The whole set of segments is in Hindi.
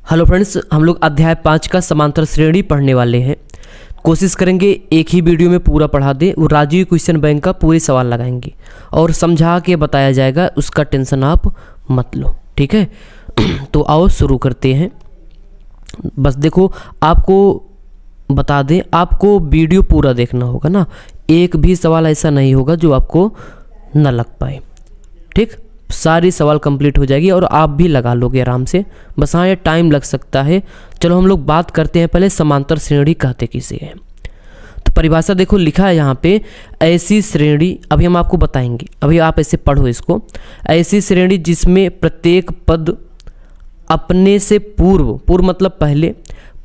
हेलो फ्रेंड्स, हम लोग अध्याय 5 का समांतर श्रेणी पढ़ने वाले हैं। कोशिश करेंगे एक ही वीडियो में पूरा पढ़ा दें। वो राजीव क्वेश्चन बैंक का पूरे सवाल लगाएंगे और समझा के बताया जाएगा, उसका टेंशन आप मत लो, ठीक है। तो आओ शुरू करते हैं। बस देखो, आपको बता दें, आपको वीडियो पूरा देखना होगा ना, एक भी सवाल ऐसा नहीं होगा जो आपको न लग पाए, ठीक। सारी सवाल कंप्लीट हो जाएगी और आप भी लगा लोगे आराम से। बस हाँ, ये टाइम लग सकता है। चलो हम लोग बात करते हैं पहले समांतर श्रेणी कहते किसे हैं। तो परिभाषा देखो लिखा है यहाँ पे, ऐसी श्रेणी, अभी हम आपको बताएंगे, अभी आप ऐसे पढ़ो इसको। ऐसी श्रेणी जिसमें प्रत्येक पद अपने से पूर्व मतलब पहले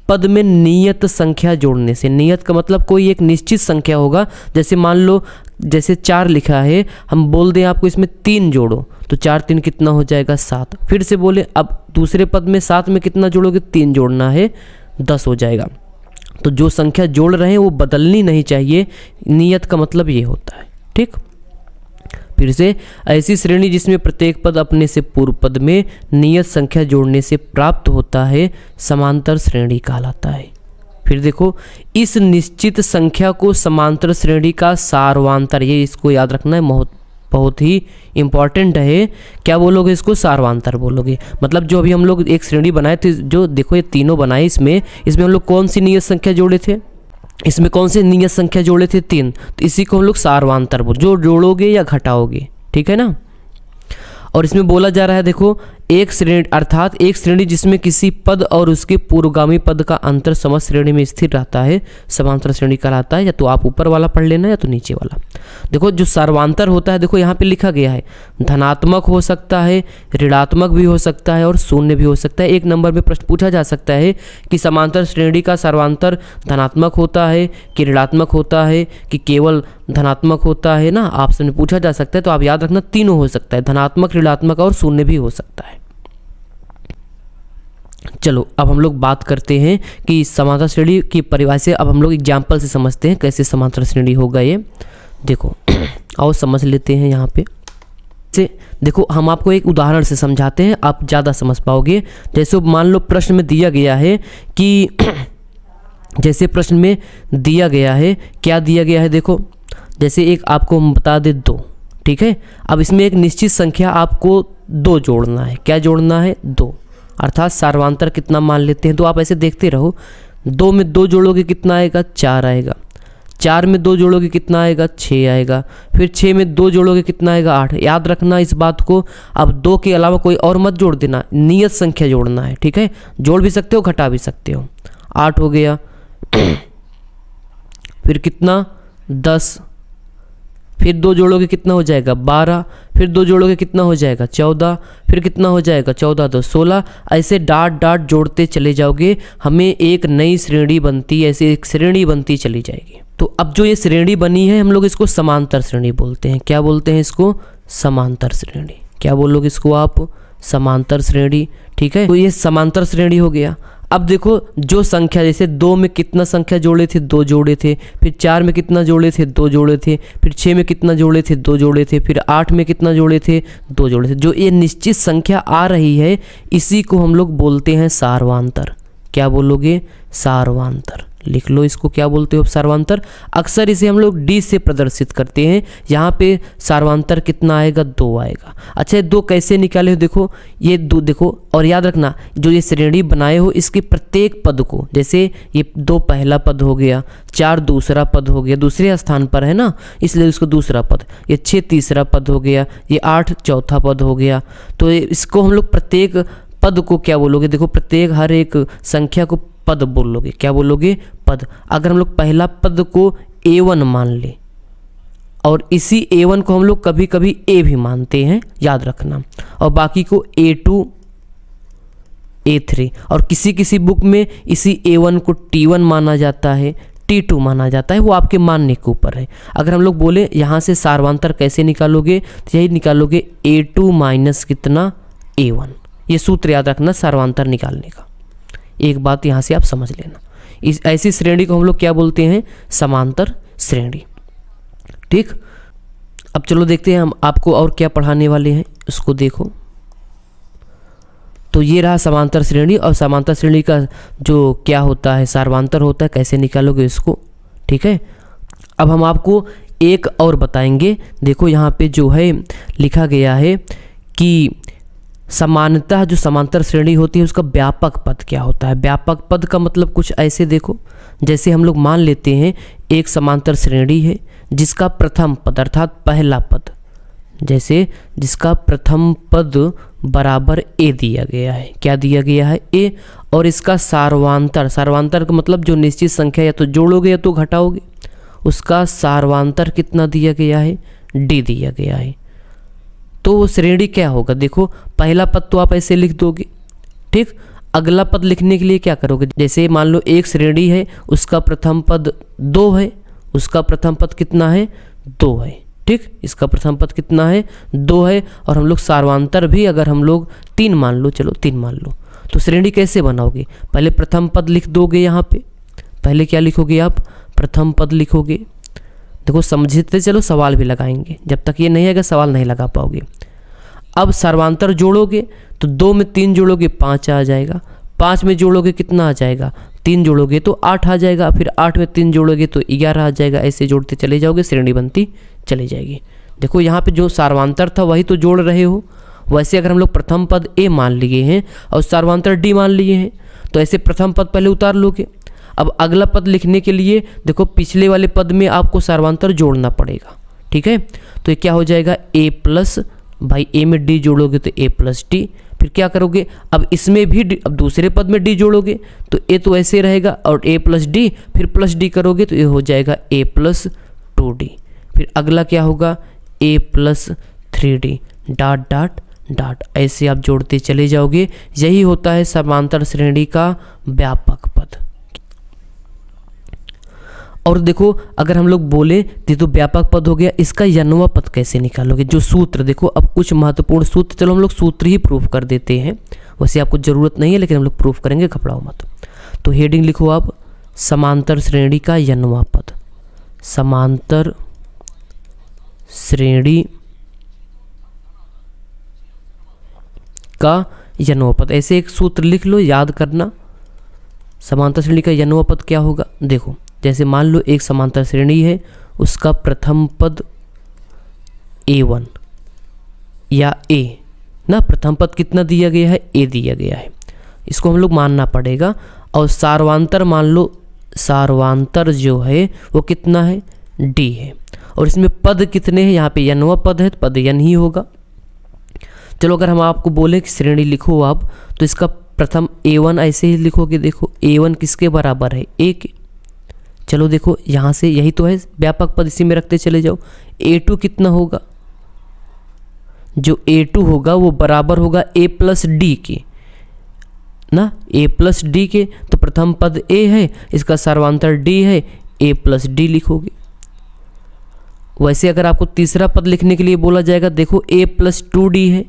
पद में नियत संख्या जोड़ने से, नियत का मतलब कोई एक निश्चित संख्या होगा। जैसे मान लो, जैसे 4 लिखा है, हम बोल दें आपको इसमें 3 जोड़ो, तो 4 3 कितना हो जाएगा 7। फिर से बोले अब दूसरे पद में 7 में कितना जोड़ोगे, 3 जोड़ना है, 10 हो जाएगा। तो जो संख्या जोड़ रहे हैं वो बदलनी नहीं चाहिए, नियत का मतलब ये होता है, ठीक। फिर से, ऐसी श्रेणी जिसमें प्रत्येक पद अपने से पूर्व पद में नियत संख्या जोड़ने से प्राप्त होता है, समांतर श्रेणी कहलाता है। फिर देखो, इस निश्चित संख्या को समांतर श्रेणी का सार्वांतर, ये इसको याद रखना है, बहुत ही इंपॉर्टेंट है। क्या बोलोगे इसको? सार्वांतर बोलोगे। मतलब जो अभी हम लोग एक श्रेणी बनाए थे, जो देखो ये तीनों बनाए, इसमें हम लोग कौन सी नियत संख्या जोड़े थे, इसमें कौन सी नियत संख्या जोड़े थे? 3। तो इसी को हम लोग सार्वांतर बोल, जो जोड़ोगे या घटाओगे, ठीक है ना। और इसमें बोला जा रहा है, देखो, एक श्रेणी अर्थात एक श्रेणी जिसमें किसी पद और उसके पूर्वगामी पद का अंतर समस्त श्रेणी में स्थिर रहता है, समांतर श्रेणी कहलाता है। या तो आप ऊपर वाला पढ़ लेना या तो नीचे वाला। देखो जो सार्वांतर होता है, देखो यहाँ पे लिखा गया है, धनात्मक हो सकता है, ऋणात्मक भी हो सकता है और शून्य भी हो सकता है। 1 नंबर में प्रश्न पूछा जा सकता है कि समांतर श्रेणी का सार्वांतर धनात्मक होता है कि ऋणात्मक होता है कि केवल धनात्मक होता है ना, आपसे में पूछा जा सकता है। तो आप याद रखना, तीनों हो सकता है, धनात्मक, ऋणात्मक और शून्य भी हो सकता है। चलो अब हम लोग बात करते हैं कि समांतर श्रेणी की परिभाषा। अब हम लोग एग्जाम्पल से समझते हैं कैसे समांतर श्रेणी होगा ये। देखो आओ समझ लेते हैं। यहाँ पे से देखो, हम आपको एक उदाहरण से समझाते हैं, आप ज़्यादा समझ पाओगे। जैसे मान लो प्रश्न में दिया गया है कि जैसे प्रश्न में दिया गया है, क्या दिया गया है, देखो जैसे एक आपको हम बता दे 2, ठीक है। अब इसमें एक निश्चित संख्या आपको 2 जोड़ना है। क्या जोड़ना है? 2, अर्थात सार्वांतर कितना मान लेते हैं। तो आप ऐसे देखते रहो, 2 में 2 जोड़ोगे कितना आएगा? 4 आएगा। 4 में 2 जोड़ोगे कितना आएगा? 6 आएगा। फिर 6 में 2 जोड़ोगे कितना आएगा? 8। याद रखना इस बात को। अब 2 के अलावा कोई और मत जोड़ देना, नियत संख्या जोड़ना है, ठीक है। जोड़ भी सकते हो, घटा भी सकते हो। 8 हो गया। फिर कितना? 10। फिर 2 जोड़ोगे कितना हो जाएगा? 12। फिर 2 जोड़ोगे कितना हो जाएगा? 14। फिर कितना हो जाएगा? 14 2 16। ऐसे डाट जोड़ते चले जाओगे, हमें एक नई श्रेणी बनती, ऐसे एक श्रेणी बनती चली जाएगी। तो अब जो ये श्रेणी बनी है, हम लोग इसको समांतर श्रेणी बोलते हैं। क्या बोलते हैं इसको? समांतर श्रेणी। क्या बोलोगे इसको आप? समांतर श्रेणी, ठीक है। तो ये समांतर श्रेणी हो गया। अब देखो, जो संख्या, जैसे 2 में कितना संख्या जोड़े थे? 2 जोड़े थे। फिर 4 में कितना जोड़े थे? 2 जोड़े थे। फिर 6 में कितना जोड़े थे? 2 जोड़े थे। फिर 8 में कितना जोड़े थे? 2 जोड़े थे। जो ये निश्चित संख्या आ रही है, इसी को हम लोग बोलते हैं सार्वांतर। क्या बोलोगे? सार्वांतर। लिख लो इसको, क्या बोलते हो? सार्वांतर। अक्सर इसे हम लोग डी से प्रदर्शित करते हैं। यहाँ पे सार्वांतर कितना आएगा? 2 आएगा। अच्छा, ये 2 कैसे निकाले हो? देखो ये 2, देखो, और याद रखना, जो ये श्रेणी बनाए हो, इसके प्रत्येक पद को, जैसे ये 2 पहला पद हो गया, 4 दूसरा पद हो गया, दूसरे स्थान पर है ना, इसलिए उसको दूसरा पद। ये 6 तीसरा पद हो गया, ये 8 चौथा पद हो गया। तो इसको हम लोग प्रत्येक पद को क्या बोलोगे? देखो, प्रत्येक हर एक संख्या को पद बोलोगे। क्या बोलोगे? पद। अगर हम लोग पहला पद को A1 मान ले, और इसी A1 को हम लोग कभी कभी A भी मानते हैं, याद रखना, और बाकी को A2 A3, और किसी किसी बुक में इसी A1 को T1 माना जाता है, T2 माना जाता है। वो आपके मानने के ऊपर है। अगर हम लोग बोले यहाँ से सार्वांतर कैसे निकालोगे, तो यही निकालोगे, A2 माइनस कितना? A1। ये सूत्र याद रखना सार्वांतर निकालने का। एक बात यहाँ से आप समझ लेना, इस ऐसी श्रेणी को हम लोग क्या बोलते हैं? समांतर श्रेणी, ठीक। अब चलो देखते हैं हम आपको और क्या पढ़ाने वाले हैं, उसको देखो। तो ये रहा समांतर श्रेणी, और समांतर श्रेणी का जो क्या होता है सार्वंतर होता है, कैसे निकालोगे इसको, ठीक है। अब हम आपको एक और बताएंगे। देखो यहाँ पे जो है लिखा गया है कि सामान्यतः जो समांतर श्रेणी होती है उसका व्यापक पद क्या होता है। व्यापक पद का मतलब कुछ ऐसे देखो, जैसे हम लोग मान लेते हैं एक समांतर श्रेणी है जिसका प्रथम पद अर्थात पहला पद, जैसे जिसका प्रथम पद बराबर ए दिया गया है। क्या दिया गया है? ए। और इसका सार्वांतर, सार्वांतर का मतलब जो निश्चित संख्या या तो जोड़ोगे या तो घटाओगे, उसका सार्वांतर कितना दिया गया है? डी दिया गया है। तो वो श्रेणी क्या होगा? देखो पहला पद तो आप ऐसे लिख दोगे, ठीक। अगला पद लिखने के लिए क्या करोगे? जैसे मान लो एक श्रेणी है, उसका प्रथम पद 2 है, उसका प्रथम पद कितना है? 2 है, ठीक। इसका प्रथम पद कितना है? 2 है। और हम लोग सार्वांतर भी अगर हम लोग 3 मान लो, चलो 3 मान लो, तो श्रेणी कैसे बनाओगे? पहले प्रथम पद लिख दोगे, यहाँ पे पहले क्या लिखोगे आप? प्रथम पद लिखोगे। देखो समझते चलो, सवाल भी लगाएंगे, जब तक ये नहीं आएगा सवाल नहीं लगा पाओगे। अब सार्वांतर जोड़ोगे तो 2 में 3 जोड़ोगे 5 आ जाएगा, 5 में जोड़ोगे कितना आ जाएगा? 3 जोड़ोगे तो 8 आ जाएगा, फिर 8 में 3 जोड़ोगे तो 11 आ जाएगा। ऐसे जोड़ते चले जाओगे, श्रेणी बनती चली जाएगी। देखो यहाँ पे जो सार्वांतर था वही तो जोड़ रहे हो। वैसे अगर हम लोग प्रथम पद ए मान लिए हैं और सार्वांतर डी मान लिए हैं, तो ऐसे प्रथम पद पहले उतार लोगे। अब अगला पद लिखने के लिए देखो पिछले वाले पद में आपको सार्वांतर जोड़ना पड़ेगा, ठीक है। तो ये क्या हो जाएगा? ए प्लस, भाई ए में डी जोड़ोगे तो ए प्लस डी। फिर क्या करोगे? अब इसमें भी अब दूसरे पद में डी जोड़ोगे तो ए तो ऐसे रहेगा, और ए प्लस डी, फिर प्लस डी करोगे तो ये हो जाएगा ए प्लस 2डी। फिर अगला क्या होगा? A plus 3d dot dot dot. ऐसे आप जोड़ते चले जाओगे। यही होता है समांतर श्रेणी का व्यापक पद। और देखो अगर हम लोग बोले तो व्यापक पद हो गया, इसका यन्वा पद कैसे निकालोगे? जो सूत्र देखो, अब कुछ महत्वपूर्ण सूत्र, चलो हम लोग सूत्र ही प्रूफ कर देते हैं। वैसे आपको ज़रूरत नहीं है लेकिन हम लोग प्रूफ करेंगे, घबराओ मत। तो हेडिंग लिखो आप, समांतर श्रेणी का यन्वा पद। समांतर श्रेणी का यन्वा पद, ऐसे एक सूत्र लिख लो, याद करना। समांतर श्रेणी का यन्वा पद क्या होगा? देखो जैसे मान लो एक समांतर श्रेणी है, उसका प्रथम पद a1 या a ना, प्रथम पद कितना दिया गया है? a दिया गया है, इसको हम लोग मानना पड़ेगा। और सार्वांतर मान लो, सार्वांतर जो है वो कितना है? d है। और इसमें पद कितने हैं? यहाँ पे यन्वा पद है तो पद n ही होगा। चलो अगर हम आपको बोले कि श्रेणी लिखो आप, तो इसका प्रथम a1 ऐसे ही लिखोगे। देखो a1 किसके बराबर है? a के। चलो देखो यहाँ से यही तो है व्यापक पद, इसी में रखते चले जाओ। a2 कितना होगा? जो a2 होगा वो बराबर होगा a प्लस डी के ना, a प्लस डी के। तो प्रथम पद a है, इसका सार्वांतर d है, a प्लस डी लिखोगे। वैसे अगर आपको तीसरा पद लिखने के लिए बोला जाएगा, देखो a प्लस 2d है,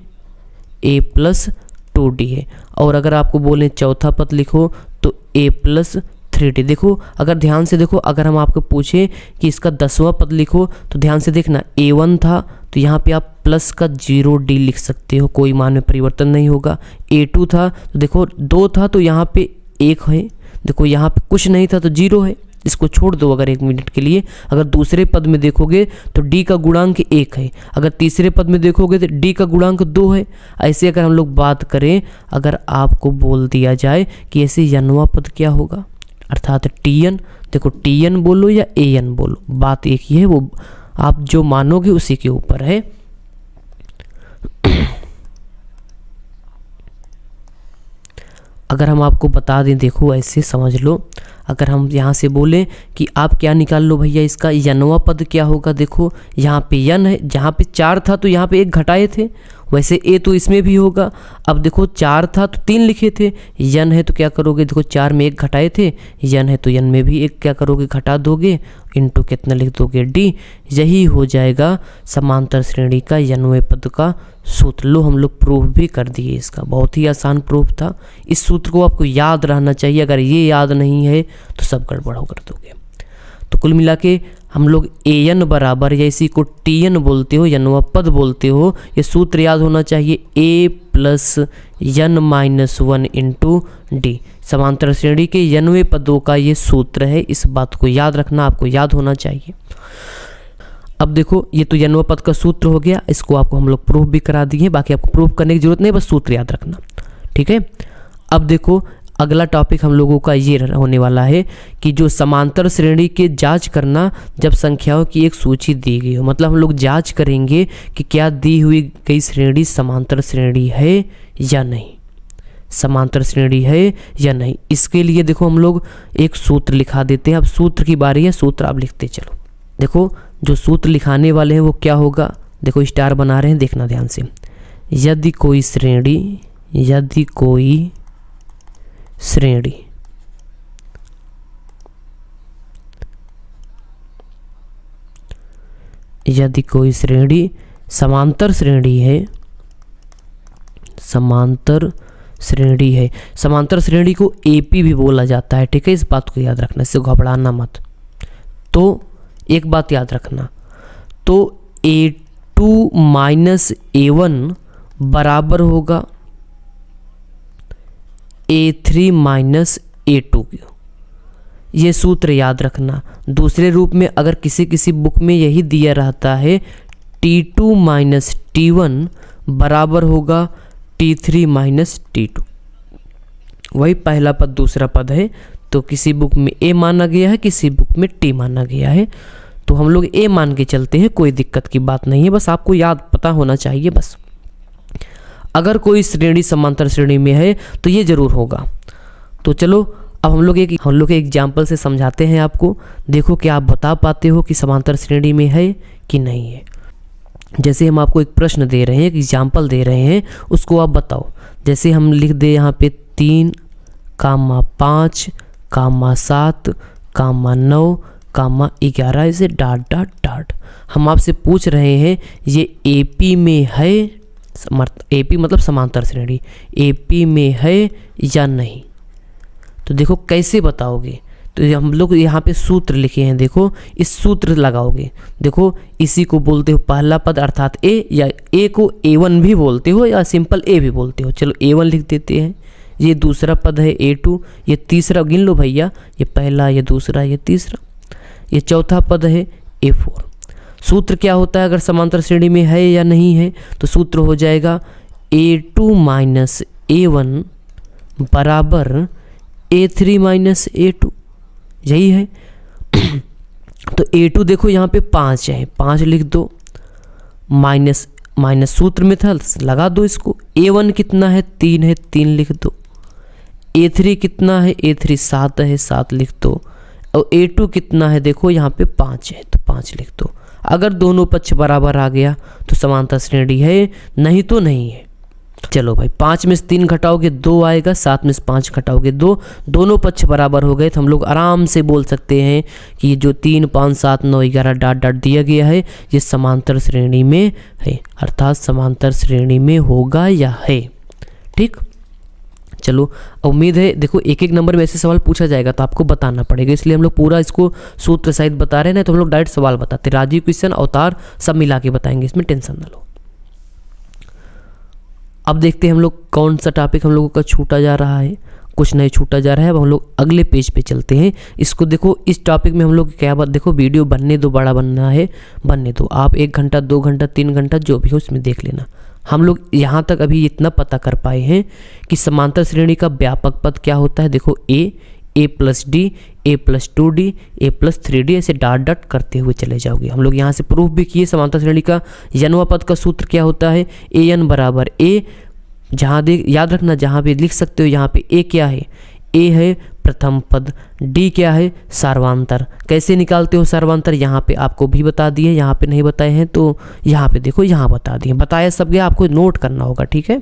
a प्लस 2d है। और अगर आपको बोले चौथा पद लिखो तो a प्लस 3d। देखो अगर ध्यान से देखो, अगर हम आपको पूछे कि इसका 10वां पद लिखो तो ध्यान से देखना, a1 था तो यहाँ पे आप प्लस का 0d लिख सकते हो, कोई मान में परिवर्तन नहीं होगा। a2 था तो देखो 2 था तो यहाँ पे 1 है, देखो यहाँ पे कुछ नहीं था तो 0 है, इसको छोड़ दो अगर 1 मिनट के लिए। अगर दूसरे पद में देखोगे तो d का गुणांक 1 है, अगर तीसरे पद में देखोगे तो d का गुणांक 2 है। ऐसे अगर हम लोग बात करें, अगर आपको बोल दिया जाए कि ऐसे यन्वा पद क्या होगा, अर्थात tn, देखो tn बोलो या an बोलो, बात एक ही है, वो आप जो मानोगे उसी के ऊपर है। अगर हम आपको बता दें, देखो ऐसे समझ लो, अगर हम यहाँ से बोले कि आप क्या निकाल लो भैया, इसका यन्वा पद क्या होगा? देखो यहाँ पे यन है, जहाँ पे 4 था तो यहाँ पे 1 घटाए थे, वैसे ए तो इसमें भी होगा। अब देखो 4 था तो 3 लिखे थे, यन है तो क्या करोगे? देखो 4 में 1 घटाए थे, यन है तो यन में भी 1 क्या करोगे? घटा दोगे, इनटू कितना लिख दोगे? डी। यही हो जाएगा समांतर श्रेणी का यन्वे पद का सूत्र। लो हम लोग प्रूफ भी कर दिए, इसका बहुत ही आसान प्रूफ था। इस सूत्र को आपको याद रहना चाहिए, अगर ये याद नहीं है तो सब गड़बड़ हो कर दोगे। तो कुल मिला के हम लोग an बराबर या इसी को tn बोलते हो, यनवा पद बोलते हो, ये सूत्र याद होना चाहिए a plus n minus 1 into D. समांतर श्रेणी के यनवे पदों का ये सूत्र है, इस बात को याद रखना, आपको याद होना चाहिए। अब देखो ये तो यनवा पद का सूत्र हो गया, इसको आपको हम लोग प्रूफ भी करा दिए, बाकी आपको प्रूफ करने की जरूरत नहीं, बस सूत्र याद रखना, ठीक है। अब देखो अगला टॉपिक हम लोगों का ये होने वाला है कि जो समांतर श्रेणी के जांच करना जब संख्याओं की एक सूची दी गई हो, मतलब हम लोग जांच करेंगे कि क्या दी हुई गई श्रेणी समांतर श्रेणी है या नहीं, समांतर श्रेणी है या नहीं। इसके लिए देखो हम लोग एक सूत्र लिखा देते हैं। अब सूत्र की बारी है, सूत्र आप लिखते चलो। देखो जो सूत्र लिखाने वाले हैं वो क्या होगा, देखो स्टार बना रहे हैं, देखना ध्यान से। यदि कोई श्रेणी यदि कोई श्रेणी समांतर श्रेणी है, समांतर श्रेणी को एपी भी बोला जाता है, ठीक है, इस बात को याद रखना, इससे घबराना मत। तो एक बात याद रखना, तो A2 माइनस A1 बराबर होगा A3 माइनस A2 की, ये सूत्र याद रखना। दूसरे रूप में अगर किसी बुक में यही दिया रहता है T2 माइनस T1 बराबर होगा T3 माइनस T2, वही पहला पद दूसरा पद है, तो किसी बुक में A माना गया है, किसी बुक में T माना गया है, तो हम लोग A मान के चलते हैं, कोई दिक्कत की बात नहीं है, बस आपको याद पता होना चाहिए बस। अगर कोई श्रेणी समांतर श्रेणी में है तो ये जरूर होगा। तो चलो अब हम लोग एक एग्जाम्पल से समझाते हैं आपको, देखो कि आप बता पाते हो कि समांतर श्रेणी में है कि नहीं है। जैसे हम आपको एक प्रश्न दे रहे हैं, एक एग्जाम्पल दे रहे हैं, उसको आप बताओ। जैसे हम लिख दे यहाँ पे 3, 5, 7, 9, 11 ऐसे डॉट। हम आपसे पूछ रहे हैं ये एपी में है, एपी मतलब समांतर श्रेणी, एपी में है या नहीं। तो देखो कैसे बताओगे, तो हम लोग यहाँ पे सूत्र लिखे हैं, देखो इस सूत्र लगाओगे। देखो इसी को बोलते हो पहला पद अर्थात ए, या ए को A1 भी बोलते हो या सिंपल ए भी बोलते हो। चलो A1 लिख देते हैं, ये दूसरा पद है A2, ये तीसरा गिन लो भैया, ये पहला, ये दूसरा, ये तीसरा, ये चौथा पद है A4। सूत्र क्या होता है अगर समांतर श्रेणी में है या नहीं है, तो सूत्र हो जाएगा A2 माइनस A1 बराबर A3 माइनस A2, यही है। तो A2 देखो यहाँ पे 5 है, 5 लिख दो, माइनस सूत्र में था लगा दो इसको। A1 कितना है, 3 है, 3 लिख दो। A3 कितना है, A3 7 है, 7 लिख दो। और A2 कितना है, देखो यहाँ पे 5 है, तो 5 लिख दो। अगर दोनों पक्ष बराबर आ गया तो समांतर श्रेणी है, नहीं तो नहीं है। चलो भाई 5 में से 3 घटाओगे 2 आएगा, 7 में से 5 घटाओगे 2, दोनों पक्ष बराबर हो गए, तो हम लोग आराम से बोल सकते हैं कि जो 3, 5, 7, 9, 11 डॉट दिया गया है ये समांतर श्रेणी में है, अर्थात समांतर श्रेणी में होगा या है। ठीक, चलो उम्मीद है देखो एक एक नंबर में ऐसे सवाल पूछा जाएगा तो आपको बताना पड़ेगा, इसलिए हम लोग पूरा इसको सूत्र सहित बता रहे हैं, तो हम लोग डायरेक्ट सवाल बताते, राजीव क्वेश्चन अवतार सब मिला के बताएंगे, इसमें टेंशन ना लो। अब देखते हैं हम लोग कौन सा टॉपिक हम लोगों का छूटा जा रहा है, कुछ नहीं छूटा जा रहा है। अब हम लोग अगले पेज पे चलते हैं। इसको देखो, इस टॉपिक में हम लोग क्या बात, देखो वीडियो बनने दो, बड़ा बनना है बनने दो, आप 1 घंटा 2 घंटा 3 घंटा जो भी हो उसमें देख लेना। हम लोग यहाँ तक अभी इतना पता कर पाए हैं कि समांतर श्रेणी का व्यापक पद क्या होता है। देखो a plus D, a plus 2d, a plus 3d, ऐसे डॉट करते हुए चले जाओगे। हम लोग यहाँ से प्रूफ भी किए समांतर श्रेणी का यनवा पद का सूत्र क्या होता है, an बराबर a, जहाँ देख याद रखना, जहाँ पे लिख सकते हो यहाँ पे a क्या है, a है प्रथम पद, d क्या है सार्वांतर। कैसे निकालते हो सार्वांतर, यहाँ पे आपको भी बता दिए, यहाँ पे नहीं बताए हैं तो यहाँ पे देखो, यहाँ बता दिए, बताया सब गया, आपको नोट करना होगा, ठीक है।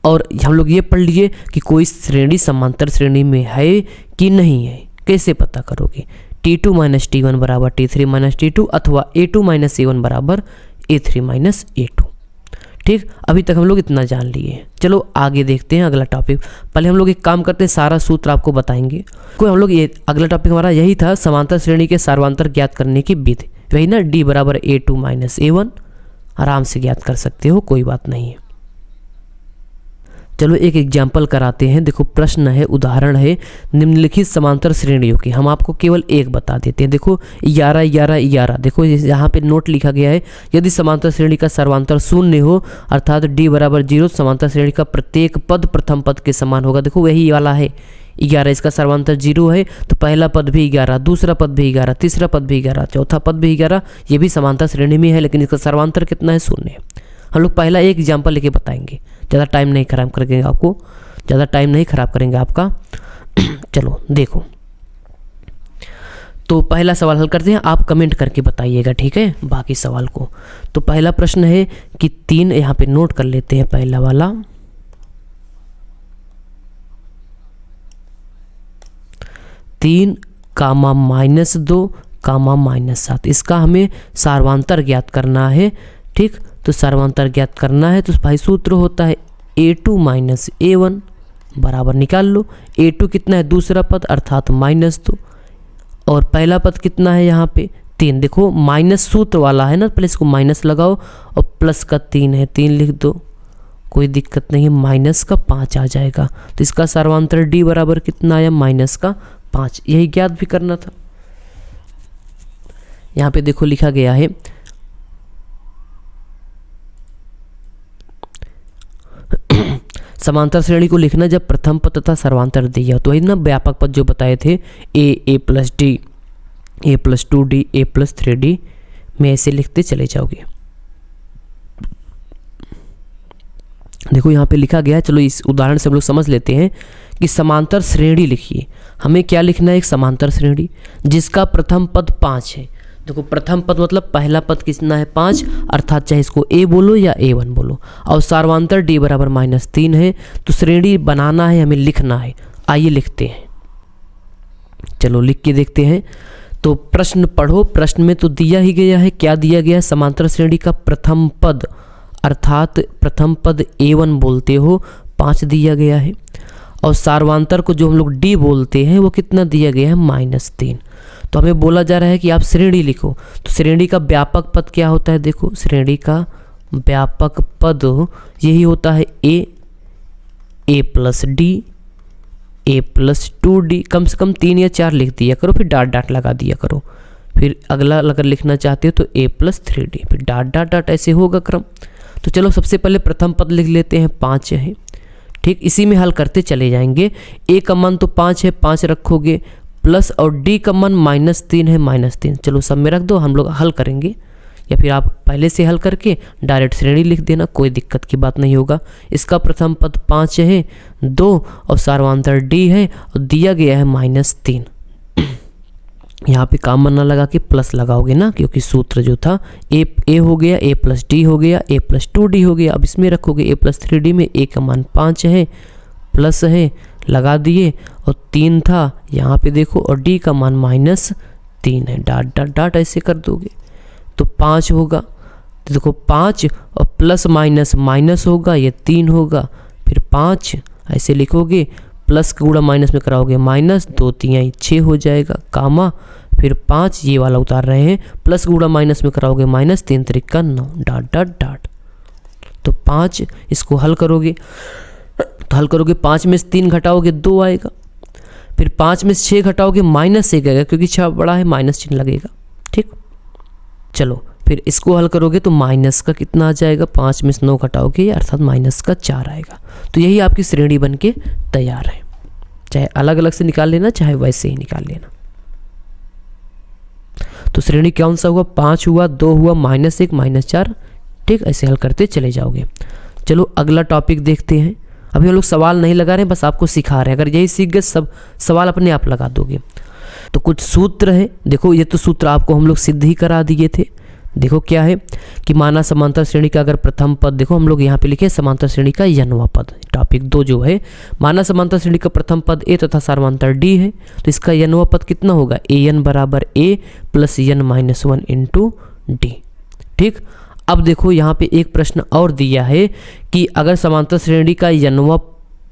और हम लोग ये पढ़ लिए कि कोई श्रेणी समांतर श्रेणी में है कि नहीं है, कैसे पता करोगे, T2 माइनस T1 बराबर T3 माइनस T2 अथवा A2 माइनस A1 बराबर A3 माइनस A2। ठीक, अभी तक हम लोग इतना जान लिए हैं। चलो आगे देखते हैं अगला टॉपिक। पहले हम लोग एक काम करते हैं, सारा सूत्र आपको बताएंगे। कोई हम लोग ये अगला टॉपिक हमारा यही था, समांतर श्रेणी के सार्वंतर ज्ञात करने की विधि। वही ना, D बराबर A2 माइनस A1, आराम से ज्ञात कर सकते हो, कोई बात नहीं है। चलो एक एग्जाम्पल कराते हैं। देखो प्रश्न है, उदाहरण है, निम्नलिखित समांतर श्रेणियों की। हम आपको केवल एक बता देते हैं। देखो 11 11 11, देखो यहाँ पे नोट लिखा गया है, यदि समांतर श्रेणी का सर्वांतर शून्य हो अर्थात D बराबर 0, समांतर श्रेणी का प्रत्येक पद प्रथम पद के समान होगा। देखो वही वाला है 11, इसका सर्वांतर 0 है तो पहला पद भी 11, दूसरा पद भी 11, तीसरा पद भी 11, चौथा पद भी 11, ये भी समांतर श्रेणी में है, लेकिन इसका सर्वांतर कितना है, शून्य है। हम लोग पहला एक एग्जाम्पल लेके बताएंगे, ज़्यादा टाइम नहीं खराब करेंगे आपको, ज़्यादा टाइम नहीं खराब करेंगे आपका। चलो देखो, तो पहला सवाल हल करते हैं, आप कमेंट करके बताइएगा, ठीक है, बाकी सवाल को। तो पहला प्रश्न है कि 3, यहाँ पे नोट कर लेते हैं पहला वाला, 3 कामा -2 कामा -7, इसका हमें सार्वंतर ज्ञात करना है। ठीक, तो सार्वंतर ज्ञात करना है तो भाई सूत्र होता है A2 माइनस A1 बराबर, निकाल लो। A2 कितना है, दूसरा पद अर्थात -2, और पहला पद कितना है यहाँ पे 3। देखो माइनस सूत्र वाला है ना, पहले इसको माइनस लगाओ और प्लस का 3 है, 3 लिख दो, कोई दिक्कत नहीं है, माइनस का 5 आ जाएगा। तो इसका सर्वांतर D बराबर कितना आया, -5। यही ज्ञात भी करना था। यहाँ पे देखो लिखा गया है समांतर श्रेणी को लिखना जब प्रथम पद तथा सर्वांतर दिया, तो वही ना व्यापक पद जो बताए थे, A plus D, A plus 2D, A plus 3D में ऐसे लिखते चले जाओगे। देखो यहाँ पे लिखा गया है, चलो इस उदाहरण से हम लोग समझ लेते हैं कि समांतर श्रेणी लिखिए। हमें क्या लिखना है, एक समांतर श्रेणी जिसका प्रथम पद 5 है। देखो प्रथम पद मतलब पहला पद कितना है, 5, अर्थात चाहे इसको A बोलो या A1 बोलो, और सार्वंतर D बराबर -3 है। तो श्रेणी बनाना है, हमें लिखना है। आइए लिखते हैं, चलो लिख के देखते हैं। तो प्रश्न पढ़ो, प्रश्न में तो दिया ही गया है, क्या दिया गया है, समांतर श्रेणी का प्रथम पद अर्थात प्रथम पद A1 बोलते हो 5 दिया गया है, और सार्वंतर को जो हम लोग D बोलते हैं वो कितना दिया गया है, -3। तो हमें बोला जा रहा है कि आप श्रेणी लिखो। तो श्रेणी का व्यापक पद क्या होता है, देखो श्रेणी का व्यापक पद यही होता है A plus D, A plus 2D, कम से कम 3 या 4 लिख दिया करो, फिर डाट डाट लगा दिया करो। फिर अगला अगर लिखना चाहते हो तो A प्लस 3D, फिर डाट डाट डाट, ऐसे होगा क्रम। तो चलो सबसे पहले प्रथम पद लिख लेते हैं, 5 है। ठीक, इसी में हल करते चले जाएंगे। A का मान तो 5 है, 5 रखोगे, प्लस और D का मान -3 है, -3। चलो सब में रख दो, हम लोग हल करेंगे, या फिर आप पहले से हल करके डायरेक्ट श्रेणी लिख देना, कोई दिक्कत की बात नहीं होगा। इसका प्रथम पद 5 है, 2 और सार्वंतर D है, और दिया गया है -3। यहाँ पे कॉमन ना लगा के प्लस लगाओगे ना, क्योंकि सूत्र जो था A हो गया, A प्लस D हो गया, A प्लस 2D हो गया। अब इसमें रखोगे A प्लस 3D में, A का मान 5 है, प्लस है, लगा दिए, और 3 था यहाँ पे देखो, और D का मान -3 है, डाट डाट डाट ऐसे कर दोगे तो 5 होगा। तो देखो 5 और प्लस माइनस माइनस होगा, ये 3 होगा, फिर 5 ऐसे लिखोगे, प्लस का गुणा माइनस में कराओगे माइनस, 2 3 6 हो जाएगा, कामा, फिर 5 ये वाला उतार रहे हैं, प्लस गुणा माइनस में कराओगे माइनस, 3 3 9, डाट डाट डाट। तो 5 इसको हल करोगे, तो हल करोगे 5 में से 3 घटाओगे 2 आएगा, फिर 5 में से 6 घटाओगे -1 आएगा, क्योंकि 6 बड़ा है, माइनस चिन्ह लगेगा। ठीक, चलो फिर इसको हल करोगे तो माइनस का कितना आ जाएगा, 5 में से 9 घटाओगे अर्थात -4 आएगा। तो यही आपकी श्रेणी बन के तैयार है, चाहे अलग अलग से निकाल लेना, चाहे वैसे ही निकाल लेना। तो श्रेणी कौन सा हुआ, 5 हुआ, 2 हुआ, -1 -4। ठीक, ऐसे हल करते चले जाओगे। चलो अगला टॉपिक देखते हैं। अभी हम लोग सवाल नहीं लगा रहे हैं, बस आपको सिखा रहे हैं। अगर यही सीख गए सब सवाल अपने आप लगा दोगे। तो कुछ सूत्र है, देखो ये तो सूत्र आपको हम लोग सिद्ध ही करा दिए थे। देखो क्या है कि माना समांतर श्रेणी का अगर प्रथम पद, देखो हम लोग यहाँ पे लिखे समांतर श्रेणी का n वां पद, टॉपिक 2 जो है, माना समांतर श्रेणी का प्रथम पद A तथा सार्वंतर D है, तो इसका n वां पद कितना होगा, an बराबर A plus n -1 into D। ठीक, अब देखो यहाँ पे एक प्रश्न और दिया है कि अगर समांतर श्रेणी का यनवा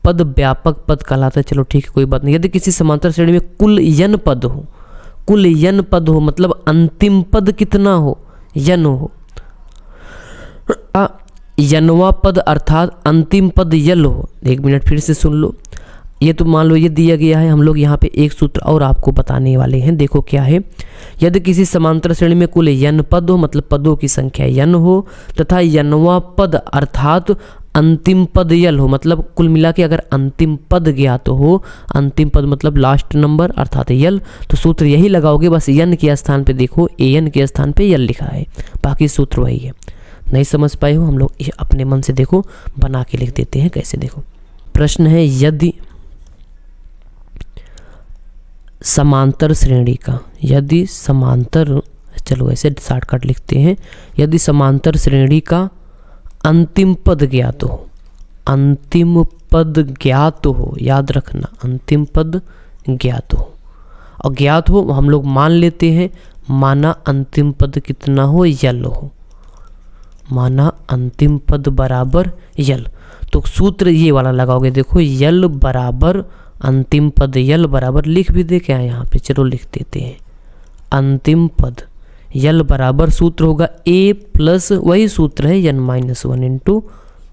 पद व्यापक पद कहलाता है। चलो ठीक है, कोई बात नहीं। यदि किसी समांतर श्रेणी में कुल यन पद हो, कुल यन पद हो मतलब अंतिम पद कितना हो, यन हो, यनवा पद अर्थात अंतिम पद यल हो। एक मिनट फिर से सुन लो। ये तो मान लो ये दिया गया है, हम लोग यहाँ पे एक सूत्र और आपको बताने वाले हैं। देखो क्या है, यदि किसी समांतर श्रेणी में कुल यन पद हो मतलब पदों की संख्या यन हो तथा यनवा पद अर्थात अंतिम पद यल हो, मतलब कुल मिला के अगर अंतिम पद ज्ञात हो, अंतिम पद मतलब लास्ट नंबर अर्थात यल, तो सूत्र यही लगाओगे। बस यन के स्थान पे देखो एन के स्थान पे यल लिखा है, बाकी सूत्र वही है। नहीं समझ पाए हो, हम लोग अपने मन से देखो बना के लिख देते हैं। कैसे देखो, प्रश्न है यदि समांतर श्रेणी का, यदि समांतर, चलो ऐसे शॉर्टकट लिखते हैं, यदि समांतर श्रेणी का अंतिम पद ज्ञात हो, अंतिम पद ज्ञात हो, याद रखना अंतिम पद ज्ञात हो, और ज्ञात हो हम लोग मान लेते हैं, माना अंतिम पद कितना हो, यल हो, माना अंतिम पद बराबर यल, तो सूत्र ये वाला लगाओगे। देखो यल बराबर अंतिम पद, यल बराबर लिख भी दे क्या यहाँ पे, चलो लिख देते हैं। अंतिम पद यल बराबर सूत्र होगा ए प्लस वही सूत्र है n-1 इंटू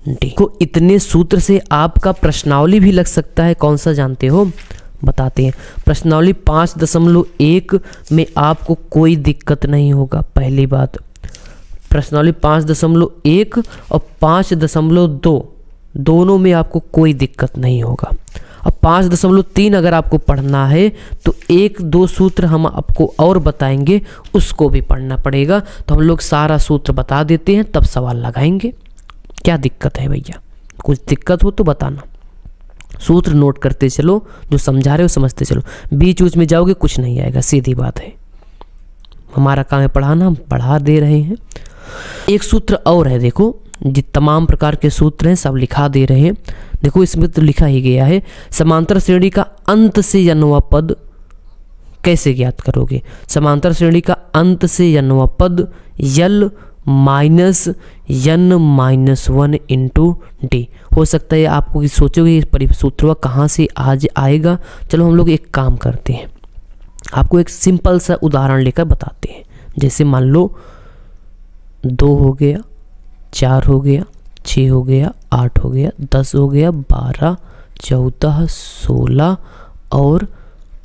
डी। को इतने सूत्र से आपका प्रश्नावली भी लग सकता है, कौन सा जानते हो बताते हैं। प्रश्नावली 5.1 में आपको कोई दिक्कत नहीं होगा। पहली बात, प्रश्नावली 5.1 और 5.2 दोनों में आपको कोई दिक्कत नहीं होगा। अब 5.3 अगर आपको पढ़ना है तो 1-2 सूत्र हम आपको और बताएंगे, उसको भी पढ़ना पड़ेगा। तो हम लोग सारा सूत्र बता देते हैं तब सवाल लगाएंगे। क्या दिक्कत है भैया, कुछ दिक्कत हो तो बताना। सूत्र नोट करते चलो, जो समझा रहे हो समझते चलो, बीच में जाओगे कुछ नहीं आएगा, सीधी बात है। हमारा काम है पढ़ाना, हम पढ़ा दे रहे हैं। एक सूत्र और है, देखो जित तमाम प्रकार के सूत्र हैं सब लिखा दे रहे हैं। देखो इसमें तो लिखा ही गया है, समांतर श्रेणी का अंत से यनवा पद कैसे ज्ञात करोगे। समांतर श्रेणी का अंत से यनवा पद यल माइनस n-1 इंटू डी। हो सकता है आपको सोचोगे सूत्र कहाँ से आज आएगा। चलो हम लोग एक काम करते हैं, आपको एक सिंपल सा उदाहरण लेकर बताते हैं। जैसे मान लो 2 हो गया, 4 हो गया, 6 हो गया, 8 हो गया, 10 हो गया, 12, 14, 16 और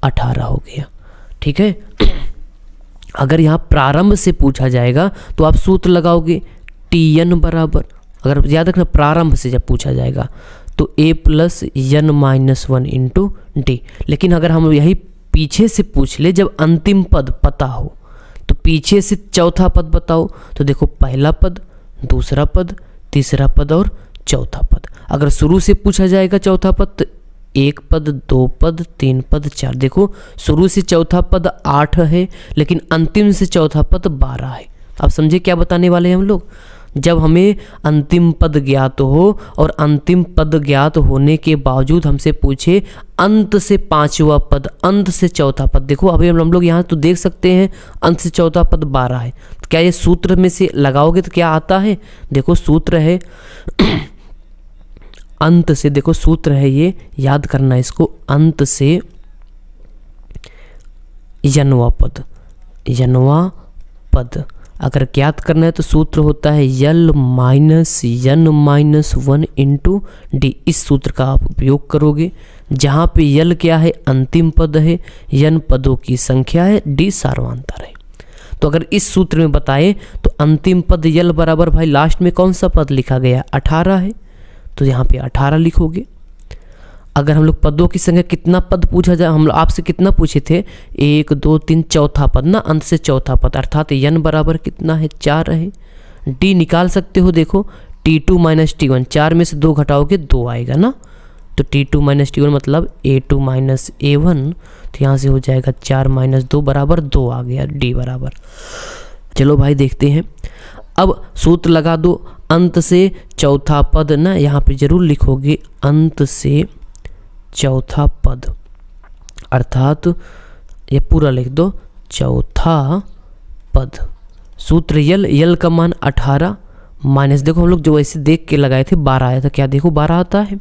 18 हो गया। ठीक है। अगर यहाँ प्रारंभ से पूछा जाएगा तो आप सूत्र लगाओगे Tn बराबर, अगर याद रखना प्रारंभ से जब पूछा जाएगा तो a plus n-1 into D. लेकिन अगर हम यही पीछे से पूछ ले, जब अंतिम पद पता हो तो पीछे से चौथा पद बताओ, तो देखो पहला पद, दूसरा पद, तीसरा पद और चौथा पद। अगर शुरू से पूछा जाएगा चौथा पद तो 1 पद, 2 पद, 3 पद, 4। देखो शुरू से चौथा पद 8 है लेकिन अंतिम से चौथा पद 12 है। अब समझे क्या बताने वाले हैं हम लोग। जब हमें अंतिम पद ज्ञात हो और अंतिम पद ज्ञात होने के बावजूद हमसे पूछे अंत से 5वां पद, अंत से चौथा पद, देखो अभी हम लोग यहाँ तो देख सकते हैं अंत से चौथा पद 12 है। तो क्या ये सूत्र में से लगाओगे तो क्या आता है, देखो सूत्र है अंत से, देखो सूत्र है ये, याद करना इसको, अंत से यनवा पद, यनवा पद अगर ज्ञात करना है तो सूत्र होता है यल माइनस n-1 इंटू डी। इस सूत्र का आप उपयोग करोगे जहाँ पे यल क्या है, अंतिम पद है, यन पदों की संख्या है, डी सार्वधातुक है। तो अगर इस सूत्र में बताए तो अंतिम पद यल बराबर भाई लास्ट में कौन सा पद लिखा गया, 18 है, तो यहाँ पे 18 लिखोगे। अगर हम लोग पदों की संख्या कितना पद पूछा जाए, हम लोग आपसे कितना पूछे थे, 1, 2, 3 चौथा पद ना, अंत से चौथा पद, अर्थात n बराबर कितना है, 4 है। d निकाल सकते हो, देखो t2 माइनस t1, 4 में से 2 घटाओगे 2 आएगा ना, तो t2 माइनस t1 मतलब a2 माइनस a1, तो यहाँ से हो जाएगा 4 माइनस 2 बराबर 2 आ गया, d बराबर। चलो भाई देखते हैं, अब सूत्र लगा दो, अंत से चौथा पद ना, यहाँ पे जरूर लिखोगे अंत से चौथा पद, अर्थात ये पूरा लिख दो, चौथा पद। सूत्र यल, यल का मान 18, माइनस, देखो हम लोग जो ऐसे देख के लगाए थे 12 आया था, क्या देखो 12 आता है।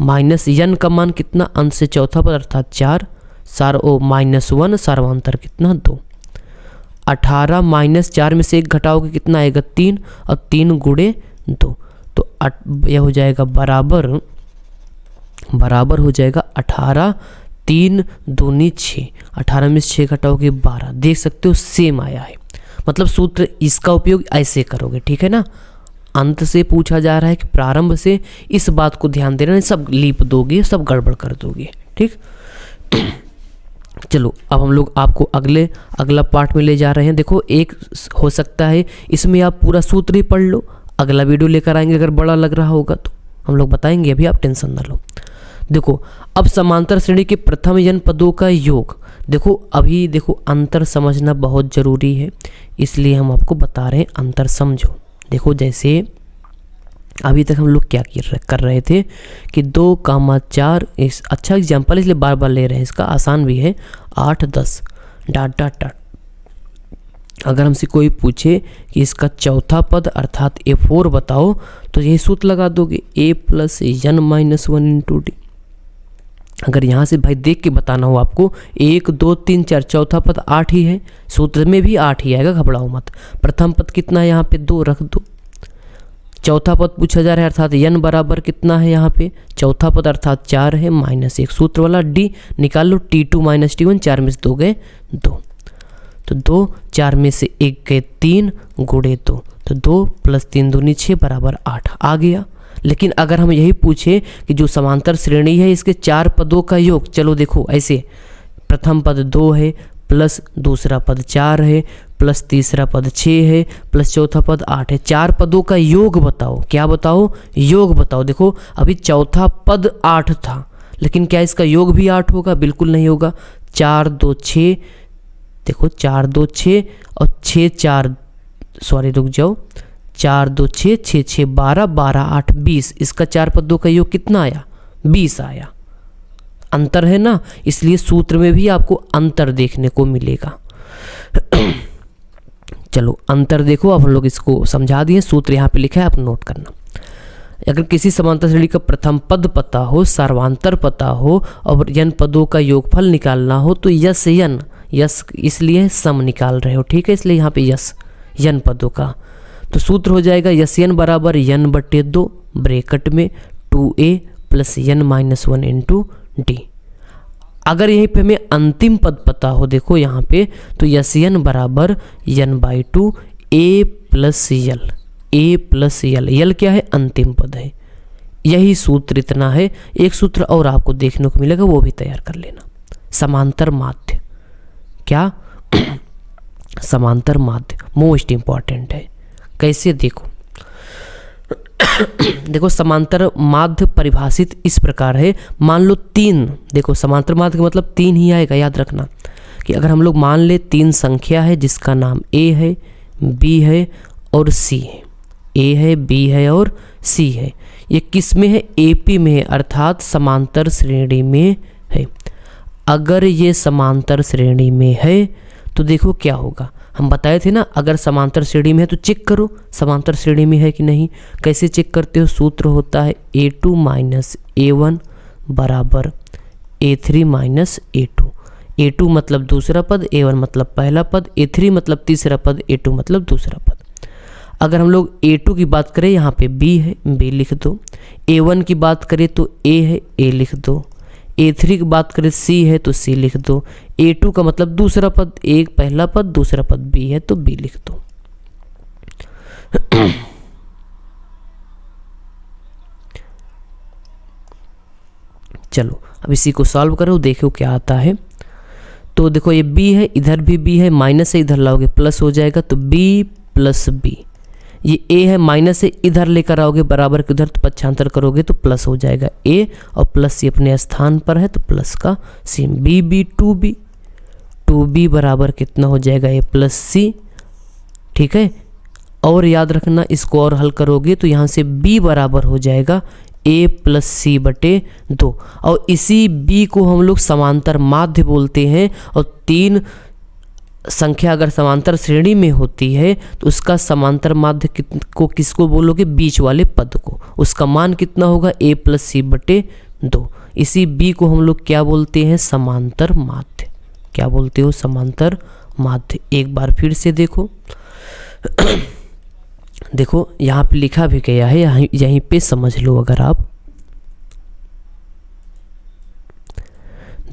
माइनस यन का मान कितना, अंश से चौथा पद अर्थात 4, -1 सार्वंतर कितना 2। 18 माइनस 4 में से 1 घटाओगे कितना आएगा 3, और 3 गुणे 2, तो यह हो जाएगा बराबर हो जाएगा 18, 3 दूनी 6, 18 में से 6 घटाओगे 12। देख सकते हो सेम आया है। मतलब सूत्र इसका उपयोग ऐसे करोगे, ठीक है ना। अंत से पूछा जा रहा है कि प्रारंभ से, इस बात को ध्यान देना, सब लीप दोगे, सब गड़बड़ कर दोगे, ठीक। चलो अब हम लोग आपको अगला पार्ट में ले जा रहे हैं। देखो एक हो सकता है इसमें आप पूरा सूत्र ही पढ़ लो, अगला वीडियो लेकर आएंगे अगर बड़ा लग रहा होगा तो हम लोग बताएंगे, अभी आप टेंशन ना लो। देखो अब समांतर श्रेणी के प्रथम n पदों का योग, देखो अभी देखो अंतर समझना बहुत ज़रूरी है, इसलिए हम आपको बता रहे हैं अंतर समझो। देखो जैसे अभी तक हम लोग क्या कर रहे थे कि 2,4, इस अच्छा एग्जाम्पल इसलिए बार बार ले रहे हैं, इसका आसान भी है। 8, 10 डाट डाट डाट। अगर हमसे कोई पूछे कि इसका चौथा पद अर्थात A4 बताओ, तो यही सूत्र लगा दोगे, A + n - 1 × d। अगर यहाँ से भाई देख के बताना हो आपको, 1, 2, 3, 4, चौथा पद 8 ही है, सूत्र में भी 8 ही आएगा, घबराओ मत। प्रथम पद कितना है यहाँ पे 2 रख दो। चौथा पद पूछा जा रहा है अर्थात n बराबर कितना है यहाँ पे, चौथा पद अर्थात 4 है, -1 सूत्र वाला d निकाल लो, T2 - T1, 4 में से 2 गए 2, तो 2, 4 में से 1 गए 3 गुणे 2, तो 2 + 3 दूनी 6 बराबर 8 आ गया। लेकिन अगर हम यही पूछे कि जो समांतर श्रेणी है इसके 4 पदों का योग, चलो देखो ऐसे, प्रथम पद 2 है, प्लस दूसरा पद 4 है, प्लस तीसरा पद 6 है, प्लस चौथा पद 8 है, 4 पदों का योग बताओ। क्या बताओ, योग बताओ। देखो अभी चौथा पद 8 था, लेकिन क्या इसका योग भी 8 होगा, बिल्कुल नहीं होगा। 4, 2, 6, देखो 4, 2, 6 और 6, 4, सॉरी रुक जाओ, 4, 2, 6, 6, 6, 12, 12, 8, 20, इसका 4 पदों का योग कितना आया, 20 आया। अंतर है ना, इसलिए सूत्र में भी आपको अंतर देखने को मिलेगा। चलो अंतर देखो, अब हम लोग इसको समझा दिए, सूत्र यहाँ पे लिखा है, आप नोट करना। अगर किसी समांतर श्रेणी का प्रथम पद पता हो, सर्वांतर पता हो और n पदों का योगफल निकालना हो, तो यस n, यस इसलिए सम निकाल रहे हो, ठीक है, इसलिए यहाँ पे यस n पदों का, तो सूत्र हो जाएगा यस n बराबर n/2 ब्रैकेट में 2a + n - 1 × d। अगर यहीं पे हमें अंतिम पद पता हो, देखो यहाँ पे, तो यस n बराबर n/2 a + l, a + l, l क्या है, अंतिम पद है। यही सूत्र इतना है। एक सूत्र और आपको देखने को मिलेगा, वो भी तैयार कर लेना, समांतर माध्य। क्या समांतर माध्य मोस्ट इंपॉर्टेंट है। कैसे देखो, देखो समांतर माध्य परिभाषित इस प्रकार है, मान लो 3, देखो समांतर माध्य का मतलब 3 ही आएगा, याद रखना कि अगर हम लोग मान ले 3 संख्या है जिसका नाम A है, B है और C है, A है, B है और C है, ये किस में है, AP में है, अर्थात समांतर श्रेणी में है। अगर ये समांतर श्रेणी में है तो देखो क्या होगा, हम बताए थे ना, अगर समांतर श्रेणी में है तो चेक करो समांतर श्रेणी में है कि नहीं। कैसे चेक करते हो, सूत्र होता है A2 - A1 बराबर A3 - A2। A2 मतलब दूसरा पद, A1 मतलब पहला पद, A3 मतलब तीसरा पद, A2 मतलब दूसरा पद। अगर हम लोग A2 की बात करें, यहाँ पे B है, B लिख दो। A1 की बात करें तो A है, A लिख दो। A3 की बात करें C है तो C लिख दो। A2 का मतलब दूसरा पद, एक पहला पद, दूसरा पद B है तो B लिख दो। चलो अब इसी को सॉल्व करो, देखो क्या आता है। तो देखो ये B है, इधर भी B है, माइनस से इधर लाओगे प्लस हो जाएगा, तो B + B। ये A है, माइनस से इधर लेकर आओगे बराबर के उधर, तो पक्षांतर करोगे तो प्लस हो जाएगा A, और प्लस ये अपने स्थान पर है तो प्लस का सीम, B 2B बराबर कितना हो जाएगा, A + C, ठीक है। और याद रखना, इसको और हल करोगे तो यहाँ से B बराबर हो जाएगा A + C/2, और इसी B को हम लोग समांतर माध्य बोलते हैं। और 3 संख्या अगर समांतर श्रेणी में होती है तो उसका समांतर माध्य को किसको बोलोगे? बीच वाले पद को। उसका मान कितना होगा? a प्लस सी बटे 2। इसी b को हम लोग क्या बोलते हैं? समांतर माध्य। क्या बोलते हो? समांतर माध्य। एक बार फिर से देखो देखो यहाँ पे लिखा भी गया है, यहीं पे समझ लो। अगर आप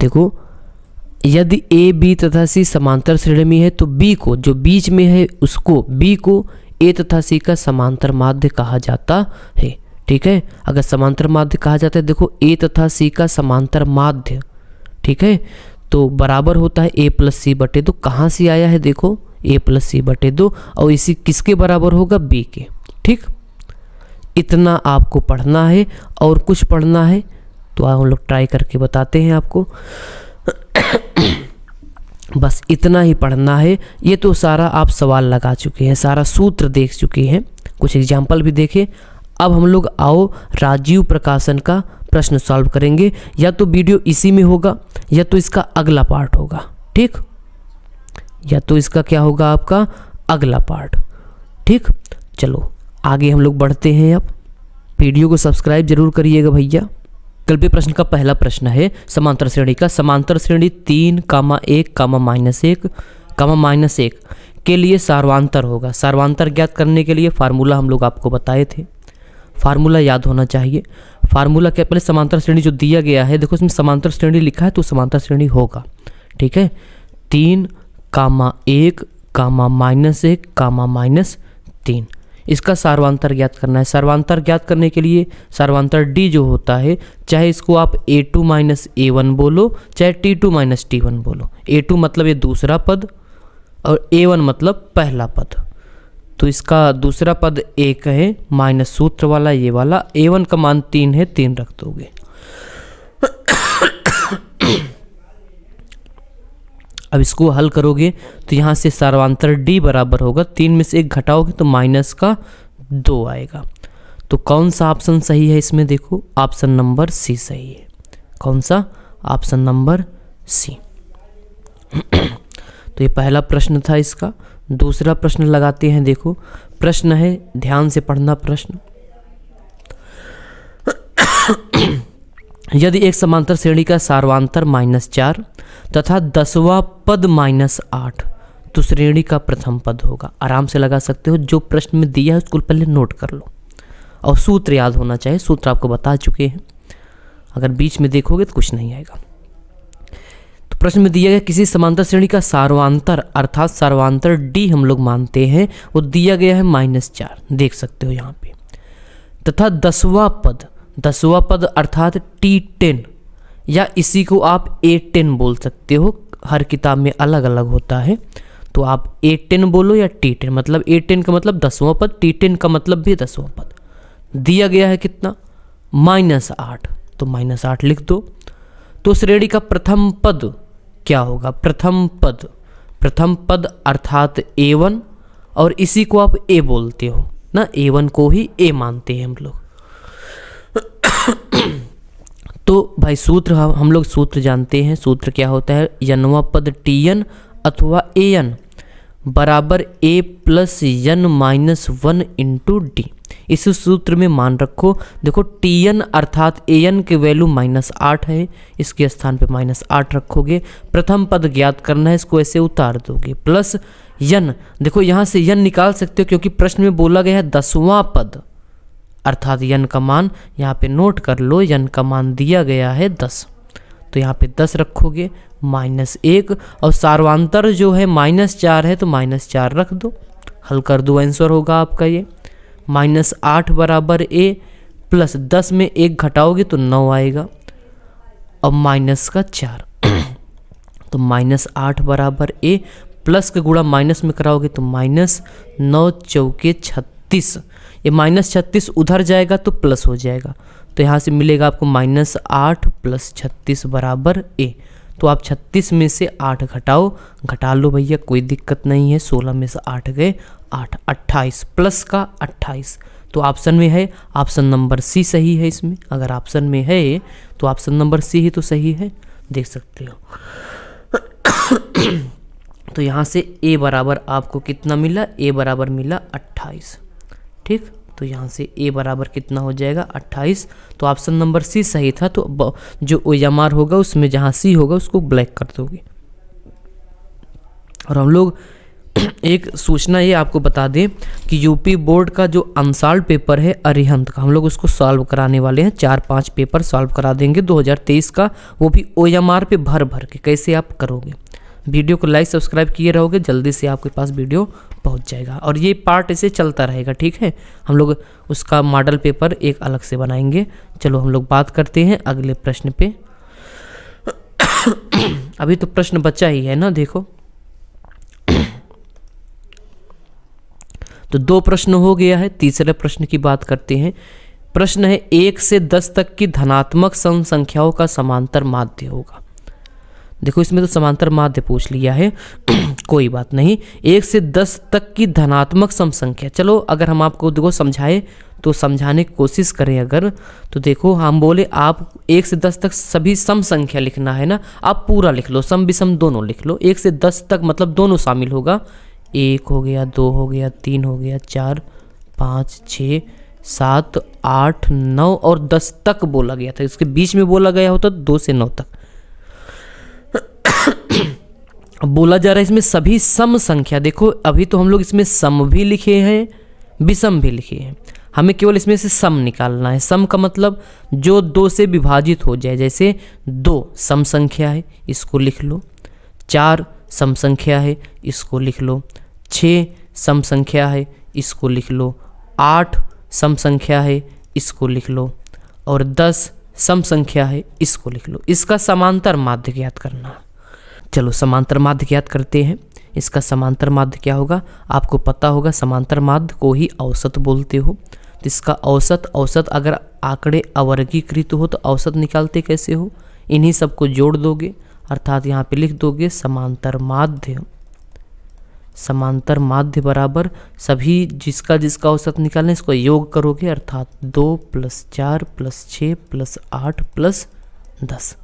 देखो, यदि ए बी तथा सी समांतर श्रेणी में है तो बी को, जो बीच में है उसको, बी को ए तथा सी का समांतर माध्य कहा जाता है। ठीक है, अगर समांतर माध्य कहा जाता है, देखो ए तथा सी का समांतर माध्य, ठीक है, तो बराबर होता है ए प्लस सी बटे 2। कहाँ से आया है? देखो ए प्लस सी बटे 2, और इसी किसके बराबर होगा? बी के। ठीक, इतना आपको पढ़ना है। और कुछ पढ़ना है तो हम लोग ट्राई करके बताते हैं आपको। बस इतना ही पढ़ना है। ये तो सारा आप सवाल लगा चुके हैं, सारा सूत्र देख चुके हैं, कुछ एग्जाम्पल भी देखे। अब हम लोग आओ राजीव प्रकाशन का प्रश्न सॉल्व करेंगे। या तो वीडियो इसी में होगा या तो इसका अगला पार्ट होगा। ठीक, या तो इसका क्या होगा? आपका अगला पार्ट। ठीक, चलो आगे हम लोग बढ़ते हैं। अब वीडियो को सब्सक्राइब जरूर करिएगा भैया। कल्पे प्रश्न का पहला प्रश्न है समांतर श्रेणी का। समांतर श्रेणी 3, 1, -1 के लिए सार्वांतर होगा। सार्वांतर ज्ञात करने के लिए फार्मूला हम लोग आपको बताए थे, फार्मूला याद होना चाहिए। फार्मूला क्या? पहले समांतर श्रेणी जो दिया गया है, देखो इसमें समांतर श्रेणी लिखा है तो समांतर श्रेणी होगा। ठीक है, 3, 1, -1, -3, इसका सार्वांतर ज्ञात करना है। सार्वांतर ज्ञात करने के लिए सार्वांतर d जो होता है, चाहे इसको आप a2 - a1 बोलो, चाहे t2 - t1 बोलो। a2 मतलब ये दूसरा पद और a1 मतलब पहला पद। तो इसका दूसरा पद 1 है, माइनस सूत्र वाला ये वाला। a1 का मान 3 है, 3 रख दोगे। अब इसको हल करोगे तो यहाँ से सार्वांतर d बराबर होगा, 3 में से 1 घटाओगे तो -2 आएगा। तो कौन सा ऑप्शन सही है इसमें? देखो ऑप्शन नंबर सी सही है। कौन सा? Option number C. तो ये पहला प्रश्न था इसका। दूसरा प्रश्न लगाते हैं। देखो प्रश्न है, ध्यान से पढ़ना प्रश्न। यदि एक समांतर श्रेणी का सार्वांतर -4 तथा 10वां पद -8 तो श्रेणी का प्रथम पद होगा। आराम से लगा सकते हो, जो प्रश्न में दिया है उसको पहले नोट कर लो और सूत्र याद होना चाहिए। सूत्र आपको बता चुके हैं, अगर बीच में देखोगे तो कुछ नहीं आएगा। तो प्रश्न में दिया गया किसी समांतर श्रेणी का सार्वांतर अर्थात सार्वांतर d हम लोग मानते हैं, वो दिया गया है -4, देख सकते हो यहाँ पे, तथा 10वां पद अर्थात T10 या इसी को आप A10 बोल सकते हो, हर किताब में अलग अलग होता है। तो आप A10 बोलो या T10, मतलब A10 का मतलब 10वां पद, T10 का मतलब भी 10वां पद। दिया गया है कितना? -8, तो -8 लिख दो। तो श्रेणी का प्रथम पद क्या होगा? प्रथम पद अर्थात A1, और इसी को आप A बोलते हो ना, A1 को ही A मानते हैं हम लोग। तो भाई सूत्र हम लोग सूत्र जानते हैं। सूत्र क्या होता है? n वां पद Tn अथवा An बराबर A plus n -1 into D. इस सूत्र में मान रखो, देखो Tn अर्थात An के वैल्यू -8 है, इसके स्थान पे -8 रखोगे। प्रथम पद ज्ञात करना है, इसको ऐसे उतार दोगे, प्लस n, देखो यहाँ से n निकाल सकते हो क्योंकि प्रश्न में बोला गया है 10वां पद अर्थात n का मान यहाँ पे नोट कर लो। n का मान दिया गया है 10, तो यहाँ पे 10 रखोगे, -1, और सार्वांतर जो है -4 है तो -4 रख दो। हल कर दो, आंसर होगा आपका ये -8 बराबर a, प्लस 10 में 1 घटाओगे तो 9 आएगा, और -4 तो -8 बराबर a, प्लस का गुणा माइनस में कराओगे तो -9 चौके 36, ये -36 उधर जाएगा तो प्लस हो जाएगा, तो यहाँ से मिलेगा आपको -8 + 36 बराबर a। तो आप 36 में से 8 घटा लो भैया, कोई दिक्कत नहीं है। 16 में से 8 गए 8, 28 प्लस का 28, तो ऑप्शन में है, ऑप्शन नंबर सी सही है। इसमें अगर ऑप्शन में है तो ऑप्शन नंबर सी ही तो सही है, देख सकते हो। तो यहाँ से a बराबर आपको कितना मिला, a बराबर मिला 28। ठीक, तो यहाँ से a बराबर कितना हो जाएगा 28। तो ऑप्शन नंबर सी सही था। तो जो OMR होगा उसमें जहाँ सी होगा उसको ब्लैक कर दोगे। और हम लोग एक सूचना ये आपको बता दें कि यूपी बोर्ड का जो अनसॉल्व पेपर है अरिहंत का, हम लोग उसको सॉल्व कराने वाले हैं। 4-5 पेपर सॉल्व करा देंगे 2023 का, वो भी OMR पे भर भर के। कैसे आप करोगे, वीडियो को लाइक सब्सक्राइब किए रहोगे, जल्दी से आपके पास वीडियो पहुंच जाएगा। और ये पार्ट ऐसे चलता रहेगा, ठीक है। हम लोग उसका मॉडल पेपर एक अलग से बनाएंगे। चलो हम लोग बात करते हैं अगले प्रश्न पे। अभी तो प्रश्न बचा ही है ना, देखो तो 2 प्रश्न हो गया है। तीसरे प्रश्न की बात करते हैं। प्रश्न है 1 से 10 तक की धनात्मक सम संख्याओं का समांतर माध्य होगा। देखो इसमें तो समांतर माध्य पूछ लिया है कोई बात नहीं। 1 से 10 तक की धनात्मक सम संख्या, चलो अगर हम आपको देखो समझाए तो समझाने की कोशिश करें अगर, तो देखो हम बोले आप 1 से 10 तक सभी सम संख्या लिखना है ना, आप पूरा लिख लो, सम विषम दोनों लिख लो। 1 से 10 तक मतलब दोनों शामिल होगा। 1 हो गया, 2 हो गया, 3 हो गया, 4, 5, 6, 7, 8, 9 और 10 तक बोला गया था। इसके बीच में बोला गया होता 2 से 9 तक। बोला जा रहा है इसमें सभी सम संख्या। देखो अभी तो हम लोग इसमें सम भी लिखे हैं, विषम भी लिखे हैं, हमें केवल इसमें से सम निकालना है। सम का मतलब जो 2 से विभाजित हो जाए, जैसे 2 सम संख्या है, इसको लिख लो। 4 सम संख्या है, इसको लिख लो। 6 सम संख्या है, इसको लिख लो। 8 सम संख्या है, इसको लिख लो। और 10 सम संख्या है, इसको लिख लो। इसका समांतर माध्य ज्ञात करना। चलो समांतर माध्य ज्ञात करते हैं। इसका समांतर माध्य क्या होगा, आपको पता होगा समांतर माध्य को ही औसत बोलते हो। तो इसका औसत अगर आंकड़े अवर्गीकृत हो तो औसत निकालते कैसे हो, इन्हीं सबको जोड़ दोगे, अर्थात यहाँ पे लिख दोगे समांतर माध्य। समांतर माध्य बराबर सभी जिसका जिसका औसत निकालना इसको योग करोगे, अर्थात 2 + 4 + 6 + 8 + 10।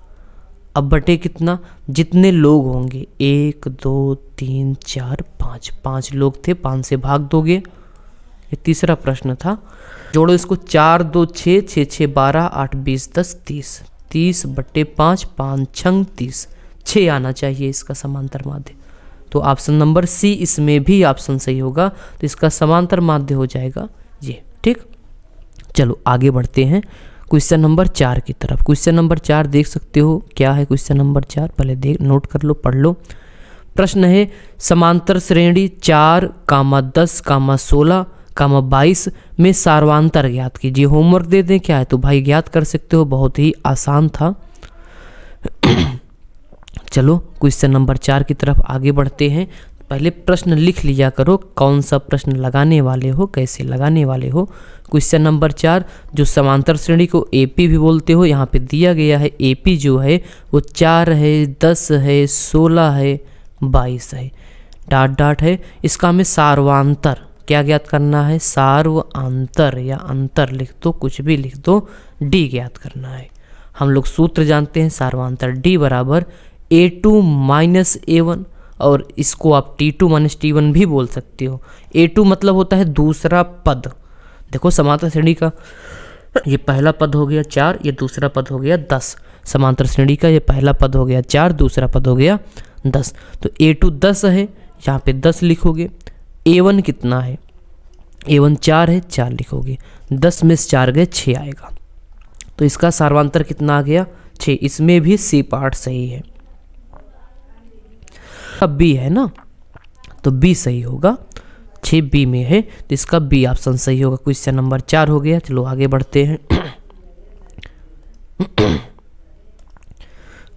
अब बटे कितना, जितने लोग होंगे 1 2 3 4 5, 5 लोग थे, 5 से भाग दोगे। ये तीसरा प्रश्न था। जोड़ो इसको, 4 2 6 6 6 12 8 20 10 30, 30 बटे 5, 5 छंग 30, 6 आना चाहिए इसका समांतर माध्य। तो ऑप्शन नंबर सी इसमें भी ऑप्शन सही होगा। तो इसका समांतर माध्य हो जाएगा ये, ठीक। चलो आगे बढ़ते हैं क्वेश्चन नंबर 4 की तरफ। क्वेश्चन नंबर 4 देख सकते हो, क्या है क्वेश्चन नंबर 4, पहले देख नोट कर लो, पढ़ लो। प्रश्न है समांतर श्रेणी 4, 10, 16, 22 में सार्वांतर ज्ञात कीजिए। होमवर्क दे दें क्या है, तो भाई ज्ञात कर सकते हो, बहुत ही आसान था। चलो क्वेश्चन नंबर 4 की तरफ आगे बढ़ते हैं। पहले प्रश्न लिख लिया करो, कौन सा प्रश्न लगाने वाले हो, कैसे लगाने वाले हो। क्वेश्चन नंबर 4, जो समांतर श्रेणी को एपी भी बोलते हो, यहाँ पे दिया गया है एपी जो है वो 4 है, 10 है, 16 है, 22 है, डॉट डॉट है। इसका हमें सार्वांतर क्या ज्ञात करना है, सार्वांतर या अंतर लिख दो, कुछ भी लिख दो, डी ज्ञात करना है। हम लोग सूत्र जानते हैं सार्वांतर डी बराबर A2 - A1, और इसको आप T2 - T1 भी बोल सकते हो। A2 मतलब होता है दूसरा पद। देखो समांतर श्रेणी का ये पहला पद हो गया 4, ये दूसरा पद हो गया 10। समांतर श्रेणी का ये पहला पद हो गया 4, दूसरा पद हो गया 10। तो A2 10 है, यहाँ पे 10 लिखोगे। A1 कितना है, A1 4 है, 4 लिखोगे। 10 में से 4 गए, 6 आएगा। तो इसका सार्वांतर कितना आ गया, 6। इसमें भी सी पार्ट सही है। अब बी है ना, तो बी सही होगा, 6 बी में है, तो इसका बी ऑप्शन सही होगा। क्वेश्चन नंबर 4 हो गया। चलो आगे बढ़ते हैं।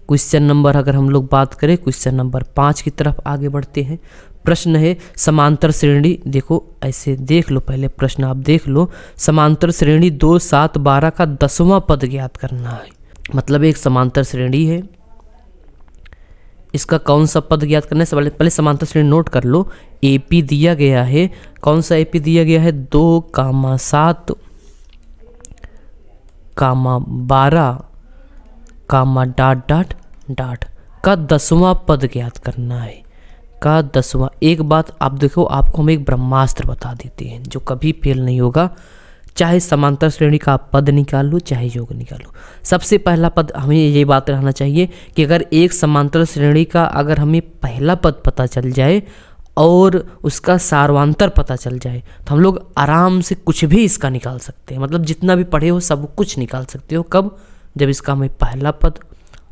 क्वेश्चन नंबर अगर हम लोग बात करें क्वेश्चन नंबर 5 की तरफ आगे बढ़ते हैं। प्रश्न है समांतर श्रेणी, देखो ऐसे देख लो, पहले प्रश्न आप देख लो। समांतर श्रेणी 2 7 12 का 10वां पद ज्ञात करना है। मतलब एक समांतर श्रेणी है, इसका कौन सा पद ज्ञात करने से पहले समांतर श्रेणी नोट कर लो। एपी दिया गया है, कौन सा एपी दिया गया है, 2, 7, 12, डॉट डॉट डॉट का 10वां पद ज्ञात करना है। का 10वां। एक बात आप देखो, आपको हम एक ब्रह्मास्त्र बता देते हैं जो कभी फेल नहीं होगा। चाहे समांतर श्रेणी का आप पद निकाल लो, चाहे योग निकाल लो, सबसे पहला पद हमें ये बात रहना चाहिए कि अगर एक समांतर श्रेणी का अगर हमें पहला पद पता चल जाए और उसका सार्वांतर पता चल जाए तो हम लोग आराम से कुछ भी इसका निकाल सकते हैं। मतलब जितना भी पढ़े हो सब कुछ निकाल सकते हो। कब? जब इसका हमें पहला पद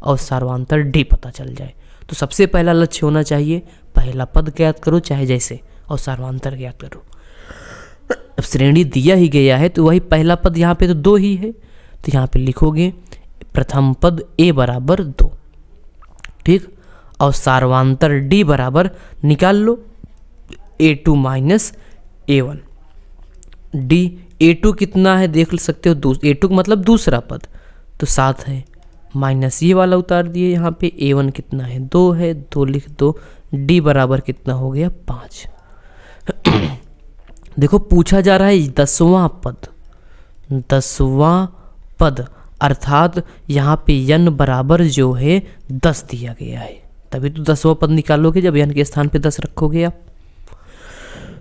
और सार्वांतर डी पता चल जाए। तो सबसे पहला लक्ष्य होना चाहिए पहला पद ज्ञात करो चाहे जैसे, और सार्वांतर ज्ञात करो। अब श्रेणी दिया ही गया है तो वही पहला पद यहाँ पे तो 2 ही है, तो यहाँ पे लिखोगे प्रथम पद a बराबर 2, ठीक। और सार्वांतर d बराबर निकाल लो a2 minus a1। d a2 कितना है देख सकते हो, a2 मतलब दूसरा पद तो 7 है, माइनस ये वाला उतार दिए यहाँ पे। a1 कितना है 2 है, 2 लिख दो। d बराबर कितना हो गया 5। देखो पूछा जा रहा है 10वां पद, 10वां पद अर्थात यहाँ पे n बराबर जो है 10 दिया गया है, तभी तो 10वां पद निकालोगे जब n के स्थान पे 10 रखोगे आप।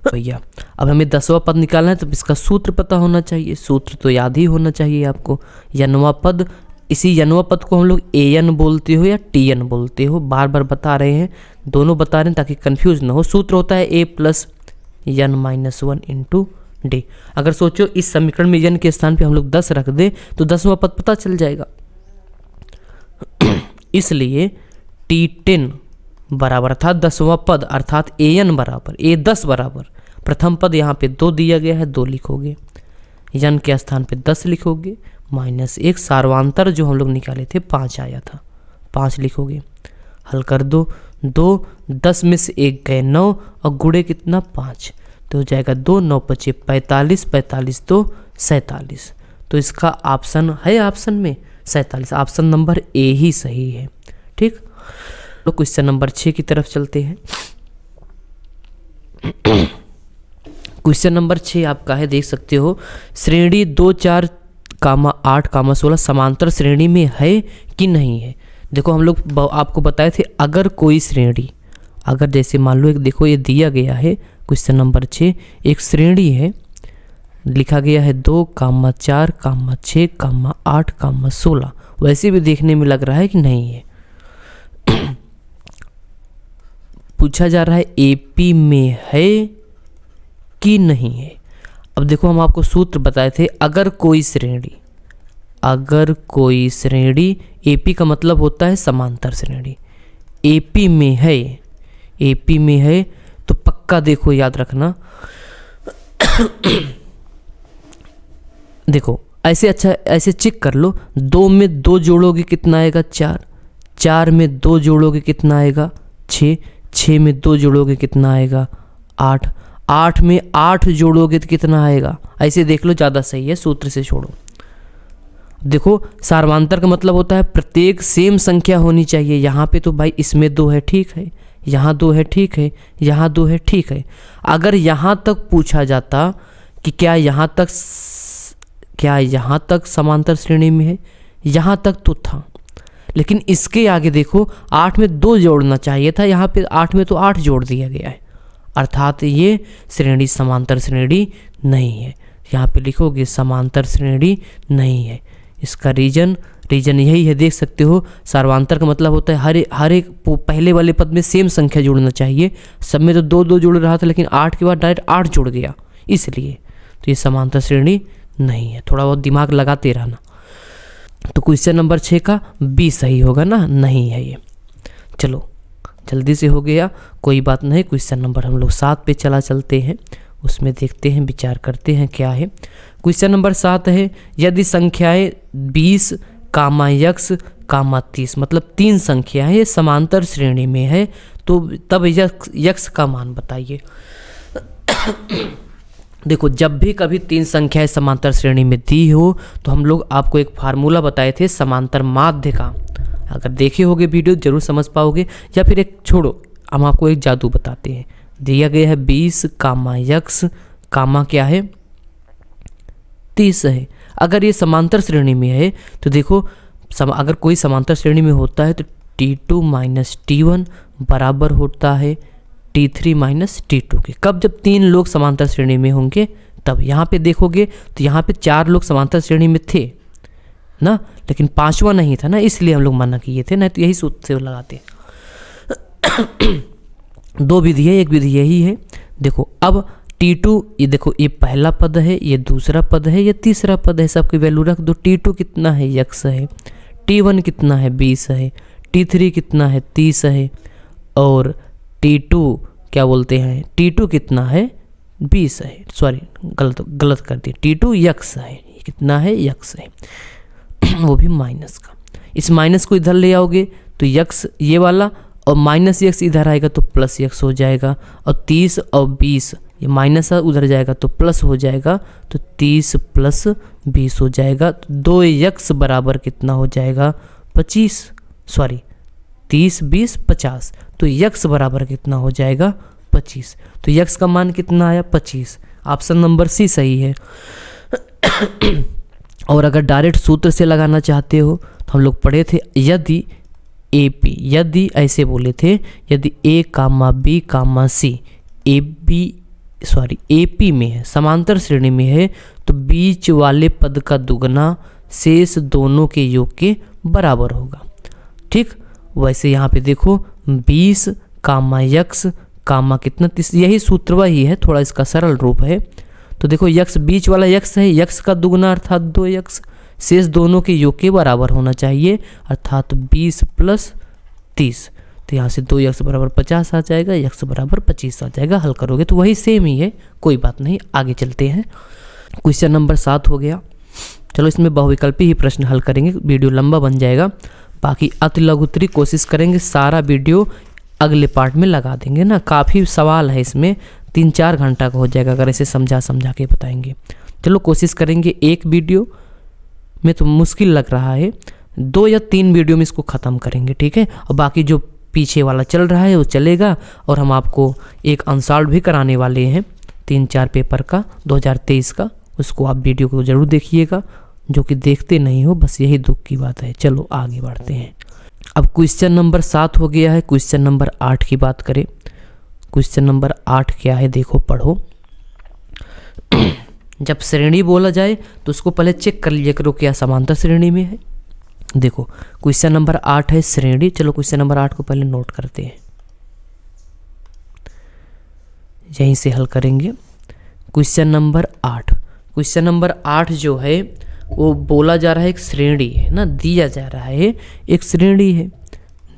भैया अब हमें 10वां पद निकालना है तो इसका सूत्र पता होना चाहिए, सूत्र तो याद ही होना चाहिए आपको। n वां पद, इसी n वां पद को हम लोग an बोलते हो या tn बोलते हो, बार बार बता रहे हैं, दोनों बता रहे हैं ताकि कंफ्यूज ना हो। सूत्र होता है a plus n minus 1 into D. अगर सोचो इस समीकरण में n के स्थान पे हम लोग 10 रख दे तो 10वां पद पता चल जाएगा। इसलिए T10 बराबर अर्थात 10वां पद अर्थात an बराबर a10 बराबर प्रथम पद यहाँ पे 2 दिया गया है, 2 लिखोगे, n के स्थान पे 10 लिखोगे, माइनस 1 सार्वांतर जो हम लोग निकाले थे 5 आया था, 5 लिखोगे। हल कर दो, 2 10 में से 1 गए 9 और गुणे कितना 5, तो हो जाएगा 2 9 बचे 45, 45 2 47। तो इसका ऑप्शन है, ऑप्शन में 47, ऑप्शन नंबर ए ही सही है, ठीक। तो क्वेश्चन नंबर 6 की तरफ चलते हैं। क्वेश्चन नंबर 6 आपका है, देख सकते हो, श्रेणी 2 4 8 16 समांतर श्रेणी में है कि नहीं है। देखो हम लोग आपको बताए थे अगर कोई श्रेणी, अगर जैसे मान लो एक देखो ये दिया गया है क्वेश्चन नंबर 6, एक श्रेणी है, लिखा गया है 2 4 6 8 16, वैसे भी देखने में लग रहा है कि नहीं है। पूछा जा रहा है एपी में है कि नहीं है। अब देखो हम आपको सूत्र बताए थे, अगर कोई श्रेणी, अगर कोई श्रेणी, एपी का मतलब होता है समांतर श्रेणी, एपी में है, एपी में है तो पक्का देखो याद रखना। देखो ऐसे, अच्छा ऐसे चेक कर लो, 2 में 2 जोड़ोगे कितना आएगा 4, 4 में 2 जोड़ोगे कितना आएगा 6, 6 में 2 जोड़ोगे कितना आएगा 8, 8 में 8 जोड़ोगे तो कितना आएगा, ऐसे देख लो ज़्यादा सही है, सूत्र से छोड़ो। देखो सार्वांतर का मतलब होता है प्रत्येक सेम संख्या होनी चाहिए। यहाँ पे तो भाई इसमें 2 है ठीक है, यहाँ 2 है ठीक है, यहाँ 2 है ठीक है। अगर यहाँ तक पूछा जाता कि क्या यहाँ तक समांतर श्रेणी में है, यहाँ तक तो था, लेकिन इसके आगे देखो 8 में 2 जोड़ना चाहिए था, यहाँ पे 8 में तो 8 जोड़ दिया गया है, अर्थात ये श्रेणी समांतर श्रेणी नहीं है। यहाँ पे लिखोगे समांतर श्रेणी नहीं है। इसका रीजन यही है, देख सकते हो, सार्वांतर का मतलब होता है हर एक पहले वाले पद में सेम संख्या जोड़ना चाहिए। सब में तो 2 2 जोड़ रहा था, लेकिन 8 के बाद डायरेक्ट 8 जुड़ गया, इसलिए तो ये समांतर श्रेणी नहीं है। थोड़ा बहुत दिमाग लगाते रहना। तो क्वेश्चन नंबर 6 का बी सही होगा ना, नहीं है ये। चलो जल्दी से हो गया, कोई बात नहीं। क्वेश्चन नंबर हम लोग 7 पे चलते हैं, उसमें देखते हैं, विचार करते हैं क्या है। क्वेश्चन नंबर 7 है, यदि संख्याएं 20 x 30 मतलब 3 संख्याएं ये समांतर श्रेणी में है तो तब यक्स का मान बताइए। देखो जब भी कभी 3 संख्याएं समांतर श्रेणी में दी हो तो हम लोग आपको एक फार्मूला बताए थे समांतर माध्य का, अगर देखे होगे वीडियो जरूर समझ पाओगे। या फिर एक छोड़ो, हम आपको एक जादू बताते हैं। दिया गया है 20 x क्या है 30 है। अगर ये समांतर श्रेणी में है तो देखो अगर कोई समांतर श्रेणी में होता है तो T2 - T1 बराबर होता है T3 माइनस T2 के। कब? जब 3 लोग समांतर श्रेणी में होंगे तब। यहाँ पे देखोगे तो यहाँ पे 4 लोग समांतर श्रेणी में थे ना, लेकिन 5वां नहीं था ना, इसलिए हम लोग मना किए थे, नहीं तो यही सूत्र से लगाते। 2 विधि है, एक विधि यही है। देखो अब T2, ये देखो ये पहला पद है, ये दूसरा पद है, ये तीसरा पद है, सबकी वैल्यू रख दो। T2 कितना है? x है। T1 कितना है? 20 है। T3 कितना है? 30 है। और T2 क्या बोलते हैं? T2 कितना है? 20 है। सॉरी, गलत कर दिया। T2 x है। ये कितना है? x है, वो भी माइनस का। इस माइनस को इधर ले आओगे तो x ये वाला, और माइनस x इधर आएगा तो प्लस x हो जाएगा। और 30 और 20 ये माइनस उधर जाएगा तो प्लस हो जाएगा, तो 30 प्लस 20 हो जाएगा। तो 2x बराबर कितना हो जाएगा? 25। सॉरी, 30 20 50, तो x बराबर कितना हो जाएगा? 25। तो x का मान कितना आया? 25। ऑप्शन नंबर सी सही है। और अगर डायरेक्ट सूत्र से लगाना चाहते हो तो हम लोग पढ़े थे, यदि AP, यदि ऐसे बोले थे, यदि A comma B comma C AP में है, समांतर श्रेणी में है, तो बीच वाले पद का दुगना शेष दोनों के योग के बराबर होगा। ठीक, वैसे यहाँ पे देखो 20 कामा x कामा कितना, यही सूत्र वही है, थोड़ा इसका सरल रूप है। तो देखो x बीच वाला x है, x का दुगना अर्थात 2x शेष दोनों के योग के बराबर होना चाहिए, अर्थात 20 प्लस 30। तो यहाँ से 2x बराबर 50 आ जाएगा, x बराबर 25 आ जाएगा। हल करोगे तो वही सेम ही है, कोई बात नहीं। आगे चलते हैं। क्वेश्चन नंबर 7 हो गया। चलो इसमें बहुविकल्पी ही प्रश्न हल करेंगे, वीडियो लंबा बन जाएगा। बाकी अति लघुत्तरी कोशिश करेंगे, सारा वीडियो अगले पार्ट में लगा देंगे ना। काफ़ी सवाल है इसमें, 3-4 घंटा का हो जाएगा अगर ऐसे समझा के बताएंगे। चलो कोशिश करेंगे एक वीडियो में, तो मुश्किल लग रहा है, 2 या 3 वीडियो में इसको ख़त्म करेंगे, ठीक है। और बाकी जो पीछे वाला चल रहा है वो चलेगा, और हम आपको एक अनसॉल्व भी कराने वाले हैं 3-4 पेपर का 2023 का, उसको आप वीडियो को ज़रूर देखिएगा, जो कि देखते नहीं हो, बस यही दुख की बात है। चलो आगे बढ़ते हैं। अब क्वेश्चन नंबर 7 हो गया है। क्वेश्चन नंबर 8 की बात करें। क्वेश्चन नंबर 8 क्या है, देखो पढ़ो। जब श्रेणी बोला जाए तो उसको पहले चेक कर लीजिए करो क्या समांतर श्रेणी में है। देखो क्वेश्चन नंबर 8 है श्रेणी। चलो क्वेश्चन नंबर 8 को पहले नोट करते हैं, यहीं से हल करेंगे। क्वेश्चन नंबर 8, क्वेश्चन नंबर 8 जो है वो बोला जा रहा है एक श्रेणी है ना, दिया जा रहा है एक श्रेणी है।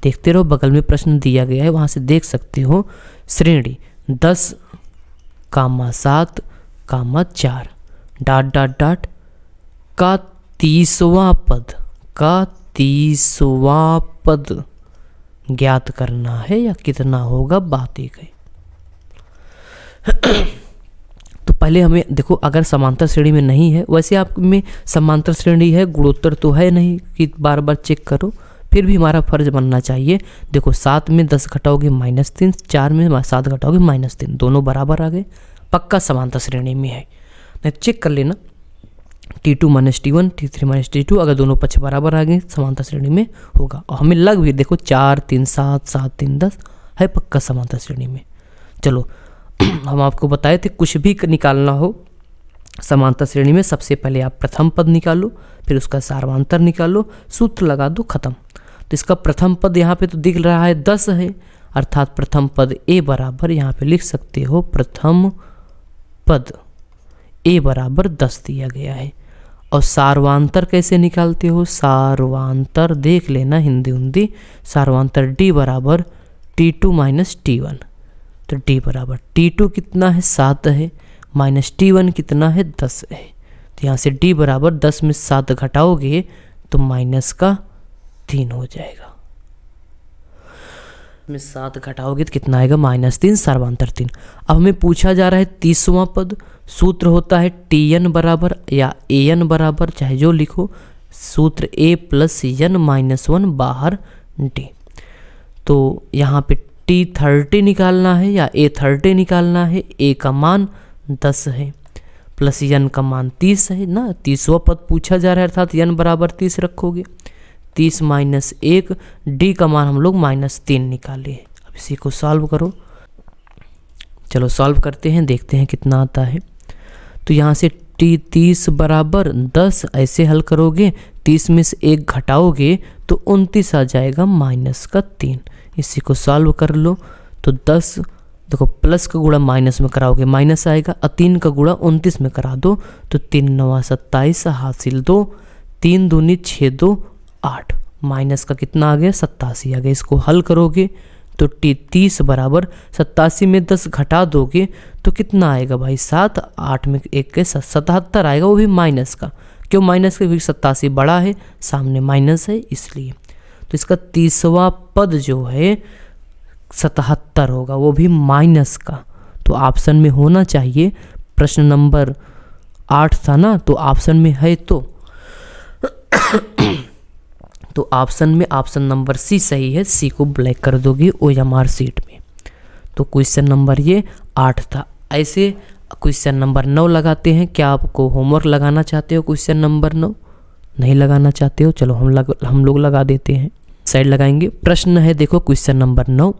देखते रहो, बगल में प्रश्न दिया गया है, वहाँ से देख सकते हो। श्रेणी 10, 7, 4 डॉट डॉट डॉट का 30वां पद ज्ञात करना है, या कितना होगा, बात एक है। तो पहले हमें देखो, अगर समांतर श्रेणी में नहीं है, वैसे आप में समांतर श्रेणी है, गुणोत्तर तो है नहीं कि बार बार चेक करो, फिर भी हमारा फर्ज बनना चाहिए। देखो 7 में 10 घटाओगे -3, 4 में 7 घटाओगे -3, दोनों बराबर आ गए, पक्का समांतर श्रेणी में है। नहीं चेक कर लेना, T2 - T1, T3 - T2, अगर दोनों पक्ष बराबर आ गए समांतर श्रेणी में होगा। और हमें लग भी, देखो 4 3 7, 7 3 10 है, पक्का समांतर श्रेणी में। चलो हम आपको बताए थे, कुछ भी निकालना हो समांतर श्रेणी में, सबसे पहले आप प्रथम पद निकालो, फिर उसका सार्वंतर निकालो, सूत्र लगा दो, खत्म। तो इसका प्रथम पद यहाँ पे तो दिख रहा है 10 है, अर्थात प्रथम पद A बराबर, यहाँ पे लिख सकते हो प्रथम पद A बराबर 10 दिया गया है। और सार्वांतर कैसे निकालते हो, सार्वांतर देख लेना, हिंदी सार्वांतर D बराबर T2 - T1। तो D बराबर T2 कितना है, 7 है, माइनस T1 कितना है, 10 है। तो यहाँ से D बराबर 10 में 7 घटाओगे तो -3 हो जाएगा। में 7 घटाओगे तो कितना आएगा, -3, सार्वांतर 3। अब हमें पूछा जा रहा है 30वां पद। सूत्र होता है Tn बराबर या An बराबर, चाहे जो लिखो, सूत्र A + n - 1 बाहर D। तो यहाँ पे T30 निकालना है या A30 निकालना है। A का मान 10 है, प्लस n का मान 30 है ना, 30वां पद पूछा जा रहा है, अर्थात n बराबर 30 रखोगे। 30 - 1, D का मान हम लोग -3 निकाले। अब इसी को सॉल्व करो। चलो सॉल्व करते हैं, देखते हैं कितना आता है। तो यहाँ से टी 30 बराबर 10 ऐसे हल करोगे, 30 में से 1 घटाओगे तो 29 आ जाएगा माइनस का 3। इसी को सॉल्व कर लो। तो 10 देखो प्लस का गुणा माइनस में कराओगे माइनस आएगा, और 3 का गुणा 29 में करा दो तो 3 9 27 हासिल 2, 3 दूनी 6 2 8, माइनस का कितना आ गया 87 आ गया। इसको हल करोगे तो टी 30 बराबर 87 में 10 घटा दोगे तो कितना आएगा भाई 7, 8 में 1 के 77 आएगा, वो भी माइनस का। क्यों माइनस का? क्योंकि 87 बड़ा है, सामने माइनस है इसलिए। तो इसका 30वां पद जो है 77 होगा, वो भी माइनस का। तो ऑप्शन में होना चाहिए, प्रश्न नंबर 8 था ना, तो ऑप्शन में है तो ऑप्शन में ऑप्शन नंबर सी सही है। सी को ब्लैक कर दोगे OMR सीट में। तो क्वेश्चन नंबर ये 8 था। ऐसे क्वेश्चन नंबर 9 लगाते हैं। क्या आपको होमवर्क लगाना चाहते हो क्वेश्चन नंबर 9? नहीं लगाना चाहते हो, चलो हम लोग लगा देते हैं, साइड लगाएंगे। प्रश्न है देखो क्वेश्चन नंबर 9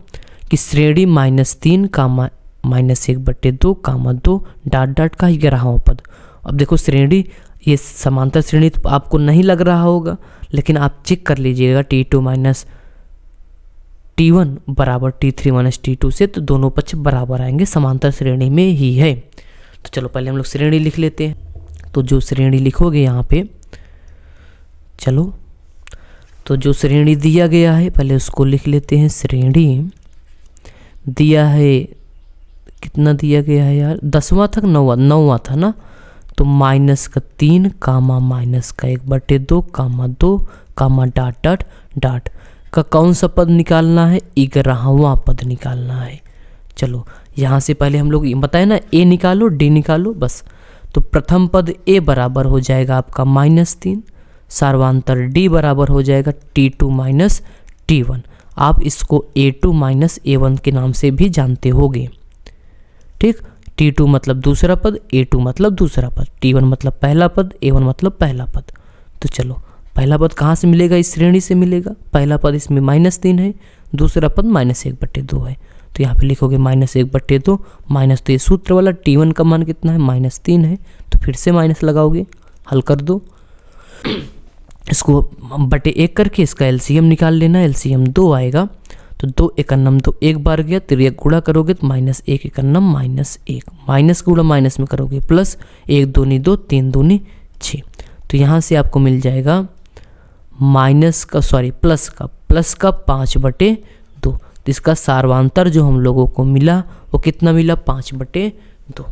कि श्रेणी -3 कामा -1/2 कामा 2 डॉट डॉट का 11वां पद। अब देखो श्रेणी, ये समांतर श्रेणी तो आपको नहीं लग रहा होगा, लेकिन आप चेक कर लीजिएगा T2 माइनस T1 बराबर T3 माइनस T2 से, तो दोनों पक्ष बराबर आएंगे, समांतर श्रेणी में ही है। तो चलो पहले हम लोग श्रेणी लिख लेते हैं। तो जो श्रेणी लिखोगे यहाँ पे, चलो तो जो श्रेणी दिया गया है पहले उसको लिख लेते हैं। श्रेणी दिया है, कितना दिया गया है यार, 10वां तक 9वां था ना, तो -3 कामा -1/2 कामा 2 कामा डॉट डॉट डॉट का कौन सा पद निकालना है? 11वां पद निकालना है। चलो यहाँ से पहले हम लोग बताए ना, ए निकालो डी निकालो बस। तो प्रथम पद ए बराबर हो जाएगा आपका -3, सार्वांतर डी बराबर हो जाएगा T2 माइनस T1। आप इसको A2 माइनस A1 के नाम से भी जानते होगे, ठीक। T2 मतलब दूसरा पद, A2 मतलब दूसरा पद, T1 मतलब पहला पद, A1 मतलब पहला पद। तो चलो पहला पद कहाँ से मिलेगा? इस श्रेणी से मिलेगा। पहला पद इसमें -3 है, दूसरा पद -1/2 है। तो यहाँ पे लिखोगे -1/2 माइनस, तो ये सूत्र वाला T1 का मान कितना है? -3 है, तो फिर से माइनस लगाओगे, हल कर दो। इसको बटे 1 करके इसका LCM निकाल लेना, LCM 2 आएगा। तो 2 एकन्नम 2 एक बार गया, 3 गुणा करोगे तो -1 एकन्नम -1, माइनस गुणा माइनस में करोगे प्लस, 1 दूनी 2 3 दूनी 6। तो यहाँ से आपको मिल जाएगा प्लस का 5/2। तो इसका सार्वांतर जो हम लोगों को मिला वो कितना मिला? 5/2।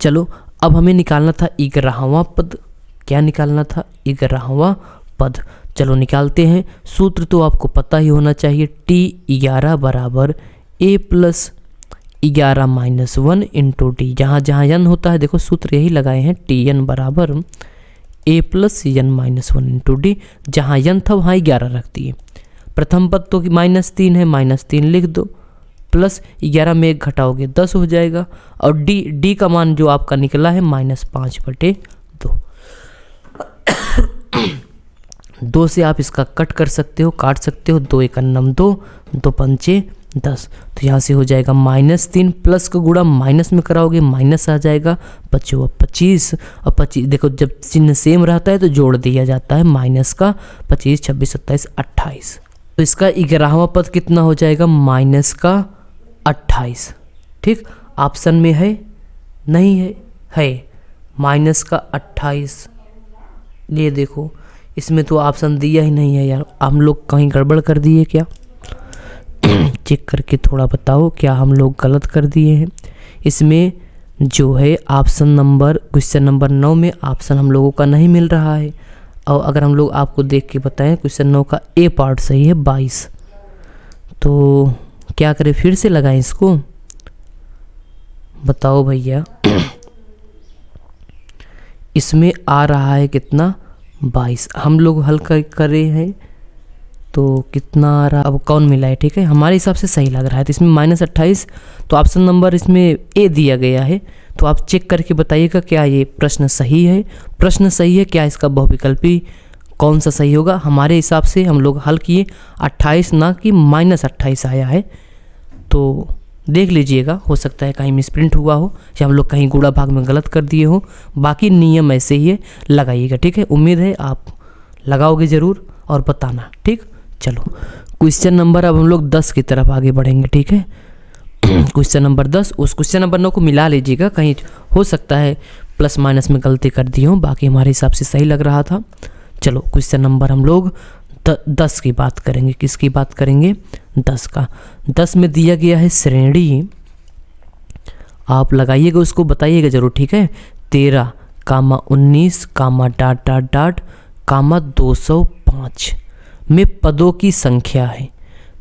चलो अब हमें निकालना था 11वां पद। क्या निकालना था? 11वां पद। चलो निकालते हैं। सूत्र तो आपको पता ही होना चाहिए, T11 बराबर A plus 11 minus 1 into D. जहाँ जहाँ n होता है देखो सूत्र यही लगाए हैं, Tn बराबर A plus n minus 1 into D. जहाँ n था वहाँ 11 रख दिए। प्रथम पद तो -3 है, -3 लिख दो, प्लस 11 में 1 घटाओगे 10 हो जाएगा। और डी का मान जो आपका निकला है -5/2। 2 से आप इसका कट कर सकते हो, काट सकते हो। 2 एकन्नम 2, 2 पंचे 10। तो यहाँ से हो जाएगा -3, प्लस का गुणा माइनस में कराओगे माइनस आ जाएगा, 25। और 25 देखो जब चिन्ह सेम रहता है तो जोड़ दिया जाता है, माइनस का 25, 26, 27, 28। तो इसका 11वां पद कितना हो जाएगा? -28। ठीक, ऑप्शन में है नहीं है, -28। ये देखो इसमें तो ऑप्शन दिया ही नहीं है यार, हम लोग कहीं गड़बड़ कर दिए क्या? चेक करके थोड़ा बताओ क्या हम लोग गलत कर दिए हैं। इसमें जो है ऑप्शन नंबर, क्वेश्चन नंबर 9 में ऑप्शन हम लोगों का नहीं मिल रहा है। और अगर हम लोग आपको देख के बताएं, क्वेश्चन 9 का ए पार्ट सही है 22। तो क्या करें, फिर से लगाएं इसको? बताओ भैया। इसमें आ रहा है कितना? 22। हम लोग हल कर रहे हैं तो कितना आ रहा, अब कौन मिला है? ठीक है, हमारे हिसाब से सही लग रहा है। तो इसमें -28, तो ऑप्शन नंबर इसमें ए दिया गया है। तो आप चेक करके बताइएगा क्या ये प्रश्न सही है? प्रश्न सही है क्या? इसका बहुविकल्पी कौन सा सही होगा? हमारे हिसाब से हम लोग हल किए 28 ना कि -28 आया है। तो देख लीजिएगा, हो सकता है कहीं मिसप्रिंट हुआ हो या हम लोग कहीं गुणा भाग में गलत कर दिए हो। बाकी नियम ऐसे ही है, लगाइएगा। ठीक है, उम्मीद है आप लगाओगे ज़रूर और बताना। ठीक, चलो क्वेश्चन नंबर, अब हम लोग 10 की तरफ आगे बढ़ेंगे। ठीक है, क्वेश्चन नंबर 10, उस क्वेश्चन नंबर 9 को मिला लीजिएगा, कहीं हो सकता है प्लस माइनस में गलती कर दी हो, बाकी हमारे हिसाब से सही लग रहा था। चलो क्वेश्चन नंबर हम लोग 10 की बात करेंगे। किसकी बात करेंगे? 10 का। 10 में दिया गया है श्रेणी, आप लगाइएगा, उसको बताइएगा ज़रूर। ठीक है, 13, 19, डाट डाट डाट, 205 में पदों की संख्या है।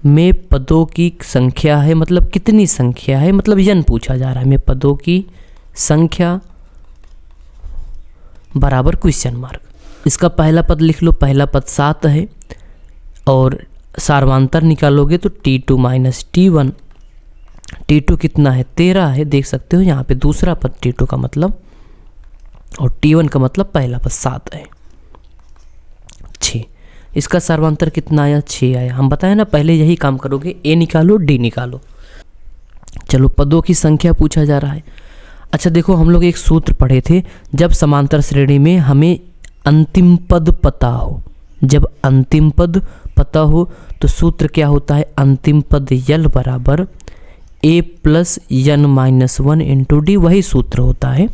में पदों की संख्या है मतलब कितनी संख्या है, मतलब यन पूछा जा रहा है। में पदों की संख्या बराबर क्वेश्चन मार्क। इसका पहला पद लिख लो, पहला पद 7 है और सार्वांतर निकालोगे तो T2 माइनस T1। T2 कितना है? 13 है, देख सकते हो यहाँ पे दूसरा पद T2 का मतलब, और T1 का मतलब पहला पद 7 है। 6, इसका सार्वांतर कितना आया? 6 आया। हम बताए ना पहले यही काम करोगे, A निकालो D निकालो। चलो पदों की संख्या पूछा जा रहा है। अच्छा देखो, हम लोग एक सूत्र पढ़े थे, जब समांतर श्रेणी में हमें अंतिम पद पता हो, जब अंतिम पद पता हो तो सूत्र क्या होता है? अंतिम पद यल बराबर A plus N minus 1 into D, वही सूत्र होता है।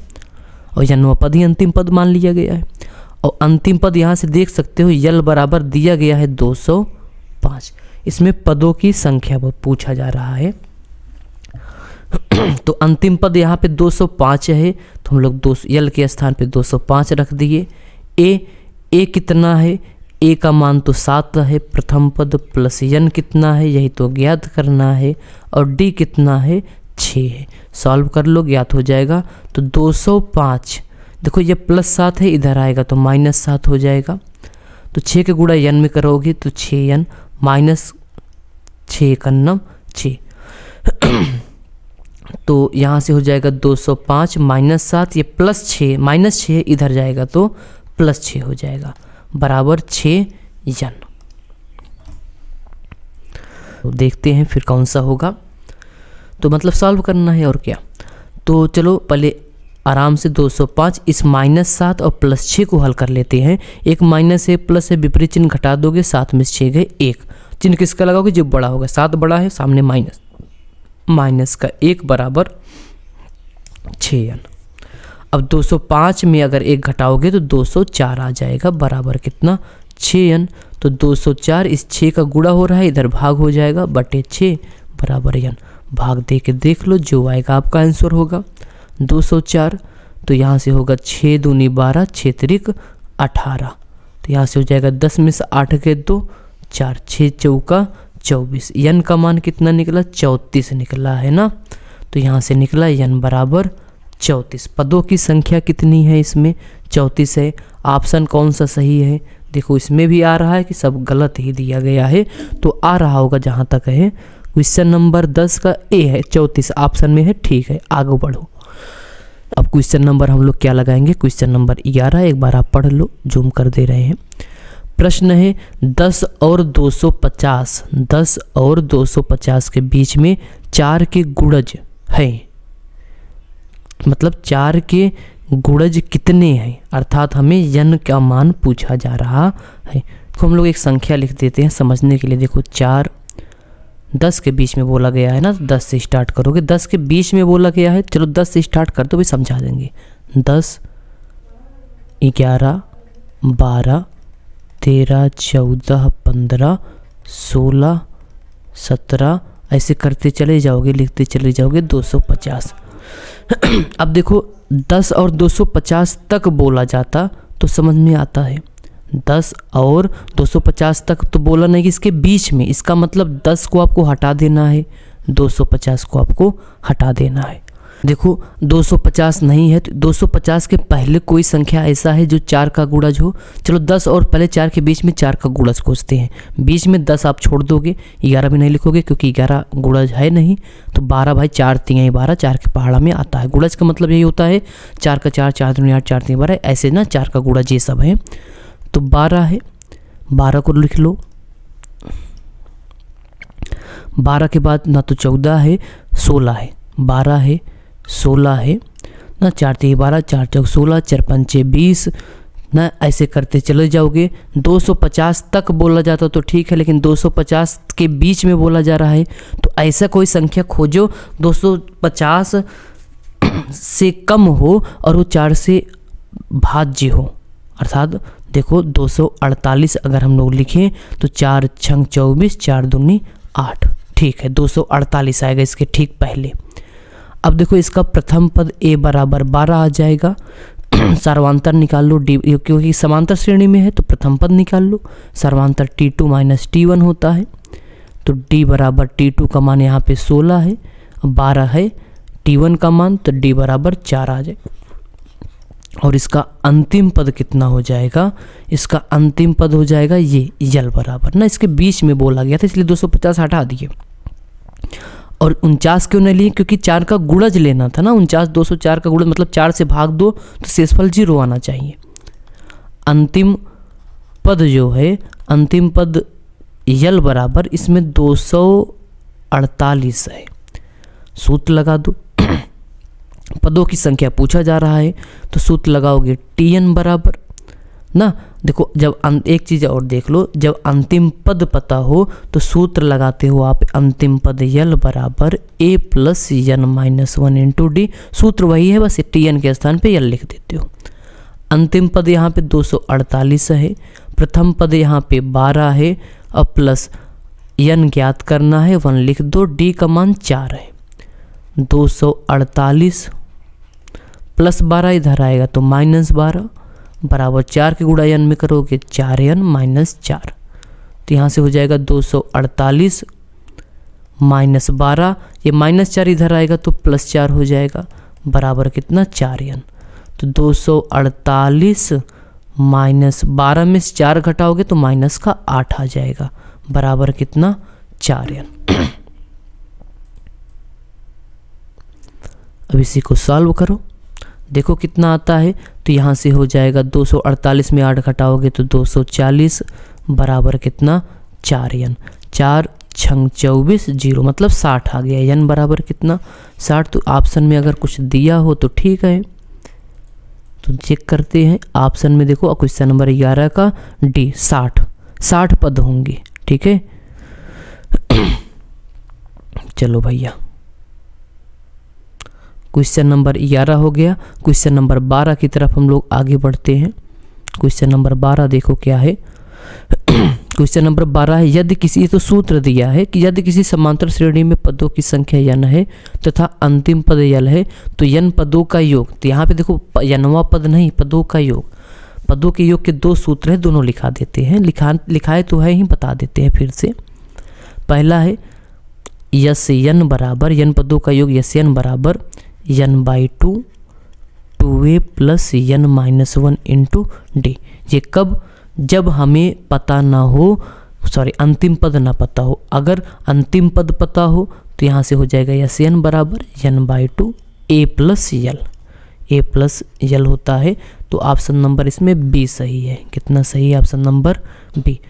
और यनवा पद ही अंतिम पद मान लिया गया है। और अंतिम पद यहाँ से देख सकते हो, यल बराबर दिया गया है 205। इसमें पदों की संख्या पूछा जा रहा है। तो अंतिम पद यहाँ पे 205 है, तो हम लोग यल के स्थान पे 205 रख दिए। ए कितना है? ए का मान तो 7 है प्रथम पद, प्लस यन कितना है यही तो ज्ञात करना है, और डी कितना है? 6 है। सॉल्व कर लो, ज्ञात हो जाएगा। तो 205, देखो ये प्लस 7 है, इधर आएगा तो माइनस 7 हो जाएगा। तो 6 के गुणा यन में करोगे तो 6n माइनस 6 कन्नम 6। तो यहाँ से हो जाएगा 205 माइनस 7, ये प्लस 6 माइनस 6 इधर जाएगा तो प्लस 6 हो जाएगा, बराबर 6n। तो देखते हैं फिर कौन सा होगा। तो मतलब सॉल्व करना है और क्या। तो चलो पहले आराम से 205 इस माइनस 7 और प्लस 6 को हल कर लेते हैं। एक माइनस है प्लस है, विपरीत चिन्ह घटा दोगे, 7 में 6 गए 1। चिन्ह किसका लगाओगे? जो बड़ा होगा। 7 बड़ा है, सामने माइनस, माइनस का 1 बराबर 6n। अब 205 में अगर 1 घटाओगे तो 204 आ जाएगा, बराबर कितना? 6n। तो 204 इस 6 का गुणा हो रहा है, इधर भाग हो जाएगा, बटे 6 बराबर n। भाग दे के देख लो, जो आएगा आपका आंसर होगा 204। तो यहाँ से होगा 6 दूनी 12, 6 त्रिक 18। तो यहाँ से हो जाएगा 10 में से 8 के 2, 4, 6 चौका 24। यन का मान कितना निकला? 34 निकला है ना। तो यहाँ से निकला यन बराबर 34। पदों की संख्या कितनी है? इसमें 34 है। ऑप्शन कौन सा सही है? देखो इसमें भी आ रहा है कि सब गलत ही दिया गया है, तो आ रहा होगा जहाँ तक है क्वेश्चन नंबर 10 का ए है, 34 ऑप्शन में है। ठीक है, आगे बढ़ो। अब क्वेश्चन नंबर हम लोग क्या लगाएंगे? क्वेश्चन नंबर 11, एक बार आप पढ़ लो, जूम कर दे रहे हैं। प्रश्न है 10 और 250, 10 और 250 के बीच में 4 के गुणज है, मतलब 4 के गुणज कितने हैं, अर्थात हमें यन का मान पूछा जा रहा है। तो हम लोग एक संख्या लिख देते हैं समझने के लिए। देखो 4 10 के बीच में बोला गया है ना, 10 से स्टार्ट करोगे, 10 के बीच में बोला गया है। चलो 10 से स्टार्ट कर दो, भी समझा देंगे। 10, 11, 12, 13, 14, 15, 16, 17, ऐसे करते चले जाओगे, लिखते चले जाओगे 250। अब देखो 10 और 250 तक बोला जाता तो समझ में आता है। 10 और 250 तक तो बोला नहीं कि इसके बीच में, इसका मतलब 10 को आपको हटा देना है, 250 को आपको हटा देना है। देखो 250 नहीं है तो 250 के पहले कोई संख्या ऐसा है जो 4 का गुणज हो। चलो 10 और पहले 4 के बीच में 4 का गुणज खोजते हैं। बीच में 10 आप छोड़ दोगे, 11 भी नहीं लिखोगे क्योंकि 11 गुणज है नहीं। तो 12 भाई 4 3 12, 4 के पहाड़ा में आता है। गुणज का मतलब यही होता है 4 का 4, 4 दूनी 8, 4 3 12, ऐसे ना 4 का गुणज ये सब है। तो 12 है, 12 को लिख लो। 12 के बाद ना तो 14 है 16 है, 12 है 16 है ना, 4 3 12, 4 4 16, 4 5 20 ना, ऐसे करते चले जाओगे। 250 तक बोला जाता तो ठीक है, लेकिन 250 के बीच में बोला जा रहा है, तो ऐसा कोई संख्या खोजो 250 से कम हो और वो 4 से भाज्य हो। अर्थात देखो 248 अगर हम लोग लिखें तो 4 छंग 24, 4 दूनी 8, ठीक है 248 आएगा इसके ठीक पहले। अब देखो इसका प्रथम पद a बराबर 12 आ जाएगा। सर्वांतर निकाल लो d, क्योंकि समांतर श्रेणी में है तो प्रथम पद निकाल लो। सर्वांतर t2 माइनस t1 होता है, तो d बराबर t2 का मान यहाँ पे 16 है, 12 है t1 का मान, तो d बराबर 4 आ जाए। और इसका अंतिम पद कितना हो जाएगा? इसका अंतिम पद हो जाएगा ये यल बराबर ना, इसके बीच में बोला गया था इसलिए 250 हटा दिए। और 49 क्यों नहीं लिए? क्योंकि 4 का गुणज लेना था ना, 49 204 का गुणज मतलब 4 से भाग दो तो शेषफल 0 आना चाहिए। अंतिम पद जो है, अंतिम पद यल बराबर इसमें 248 है। सूत्र लगा दो, पदों की संख्या पूछा जा रहा है तो सूत्र लगाओगे tn बराबर ना। देखो जब एक चीज़ और देख लो, जब अंतिम पद पता हो तो सूत्र लगाते हो आप अंतिम पद यल बराबर a plus n minus 1 into D. सूत्र वही है, बस tn के स्थान पे यल लिख देते हो। अंतिम पद यहाँ पे 248 है, प्रथम पद यहाँ पे 12 है, अब प्लस n ज्ञात करना है, 1 लिख दो, d का मान 4 है। 248 प्लस 12 इधर आएगा तो माइनस 12 बराबर 4 के गुणा n में करोगे 4n माइनस 4, तो यहाँ से हो जाएगा 248 माइनस 12, ये माइनस 4 इधर आएगा तो प्लस 4 हो जाएगा, बराबर कितना 4n। तो 248 माइनस 12 में से 4 घटाओगे तो माइनस का 8 आ जाएगा, बराबर कितना 4n। अब इसी को सॉल्व करो, देखो कितना आता है, तो यहाँ से हो जाएगा 248 में 8 घटाओगे तो 240 बराबर कितना 4n। 4 छंग 24 0 मतलब 60 आ गया। n बराबर कितना 60, तो ऑप्शन में अगर कुछ दिया हो तो ठीक है, तो चेक करते हैं। ऑप्शन में देखो क्वेश्चन नंबर 11 का डी 60 पद होंगे, ठीक है। चलो भैया क्वेश्चन नंबर 11 हो गया। क्वेश्चन नंबर 12 की तरफ हम लोग आगे बढ़ते हैं। क्वेश्चन नंबर 12 देखो क्या है। क्वेश्चन नंबर 12 है, यदि किसी, तो सूत्र दिया है कि यदि किसी समांतर श्रेणी में पदों की संख्या n है तथा अंतिम पद यल है तो n पदों का योग, तो यहाँ पे देखो nवां पद नहीं, पदों का योग, पदों के योग के 2 सूत्र है, दोनों लिखा देते हैं। लिखाए तो है ही, बता देते हैं फिर से। पहला है यस n बराबर, n पदों का योग यस n बराबर n/2 2a plus n minus 1 into D. ये कब? जब हमें पता ना हो, अंतिम पद ना पता हो। अगर अंतिम पद पता हो तो यहाँ से हो जाएगा यस n बराबर n/2 a प्लस यल होता है, तो ऑप्शन नंबर इसमें बी सही है। कितना सही है? Option number B.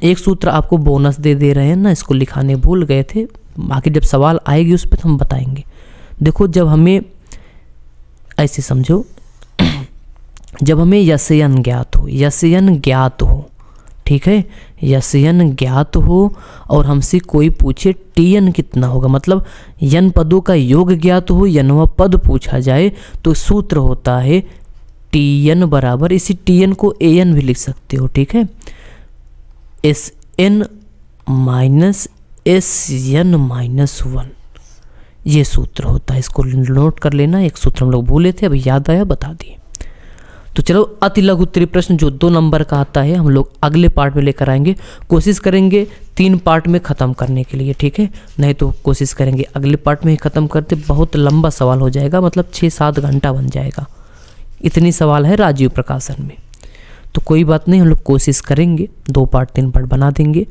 एक सूत्र आपको बोनस दे रहे हैं ना, इसको लिखाने भूल गए थे, बाकी जब सवाल आएगी उस पर तो हम बताएंगे। देखो जब हमें ऐसे समझो, जब हमें यस n ज्ञात हो, ठीक है, यस n ज्ञात हो और हमसे कोई पूछे tn कितना होगा, मतलब n पदों का योग ज्ञात हो, nवां पद पूछा जाए, तो सूत्र होता है tn बराबर, इसी tn को an भी लिख सकते हो, ठीक है, sn माइनस sn माइनस 1, ये सूत्र होता है। इसको नोट कर लेना, एक सूत्र हम लोग भूले थे, अभी याद आया बता दिए। तो चलो अति लघु उत्तरीय प्रश्न जो 2 नंबर का आता है हम लोग अगले पार्ट में लेकर आएंगे। कोशिश करेंगे 3 पार्ट में ख़त्म करने के लिए, ठीक है, नहीं तो कोशिश करेंगे अगले पार्ट में ही ख़त्म करते, बहुत लंबा सवाल हो जाएगा, मतलब 6-7 घंटा बन जाएगा, इतनी सवाल है राजीव प्रकाशन में। तो कोई बात नहीं, हम लोग कोशिश करेंगे 2 पार्ट 3 पार्ट बना देंगे।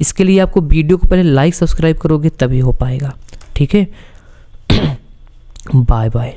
इसके लिए आपको वीडियो को पहले लाइक सब्सक्राइब करोगे तभी हो पाएगा, ठीक है। Bye bye.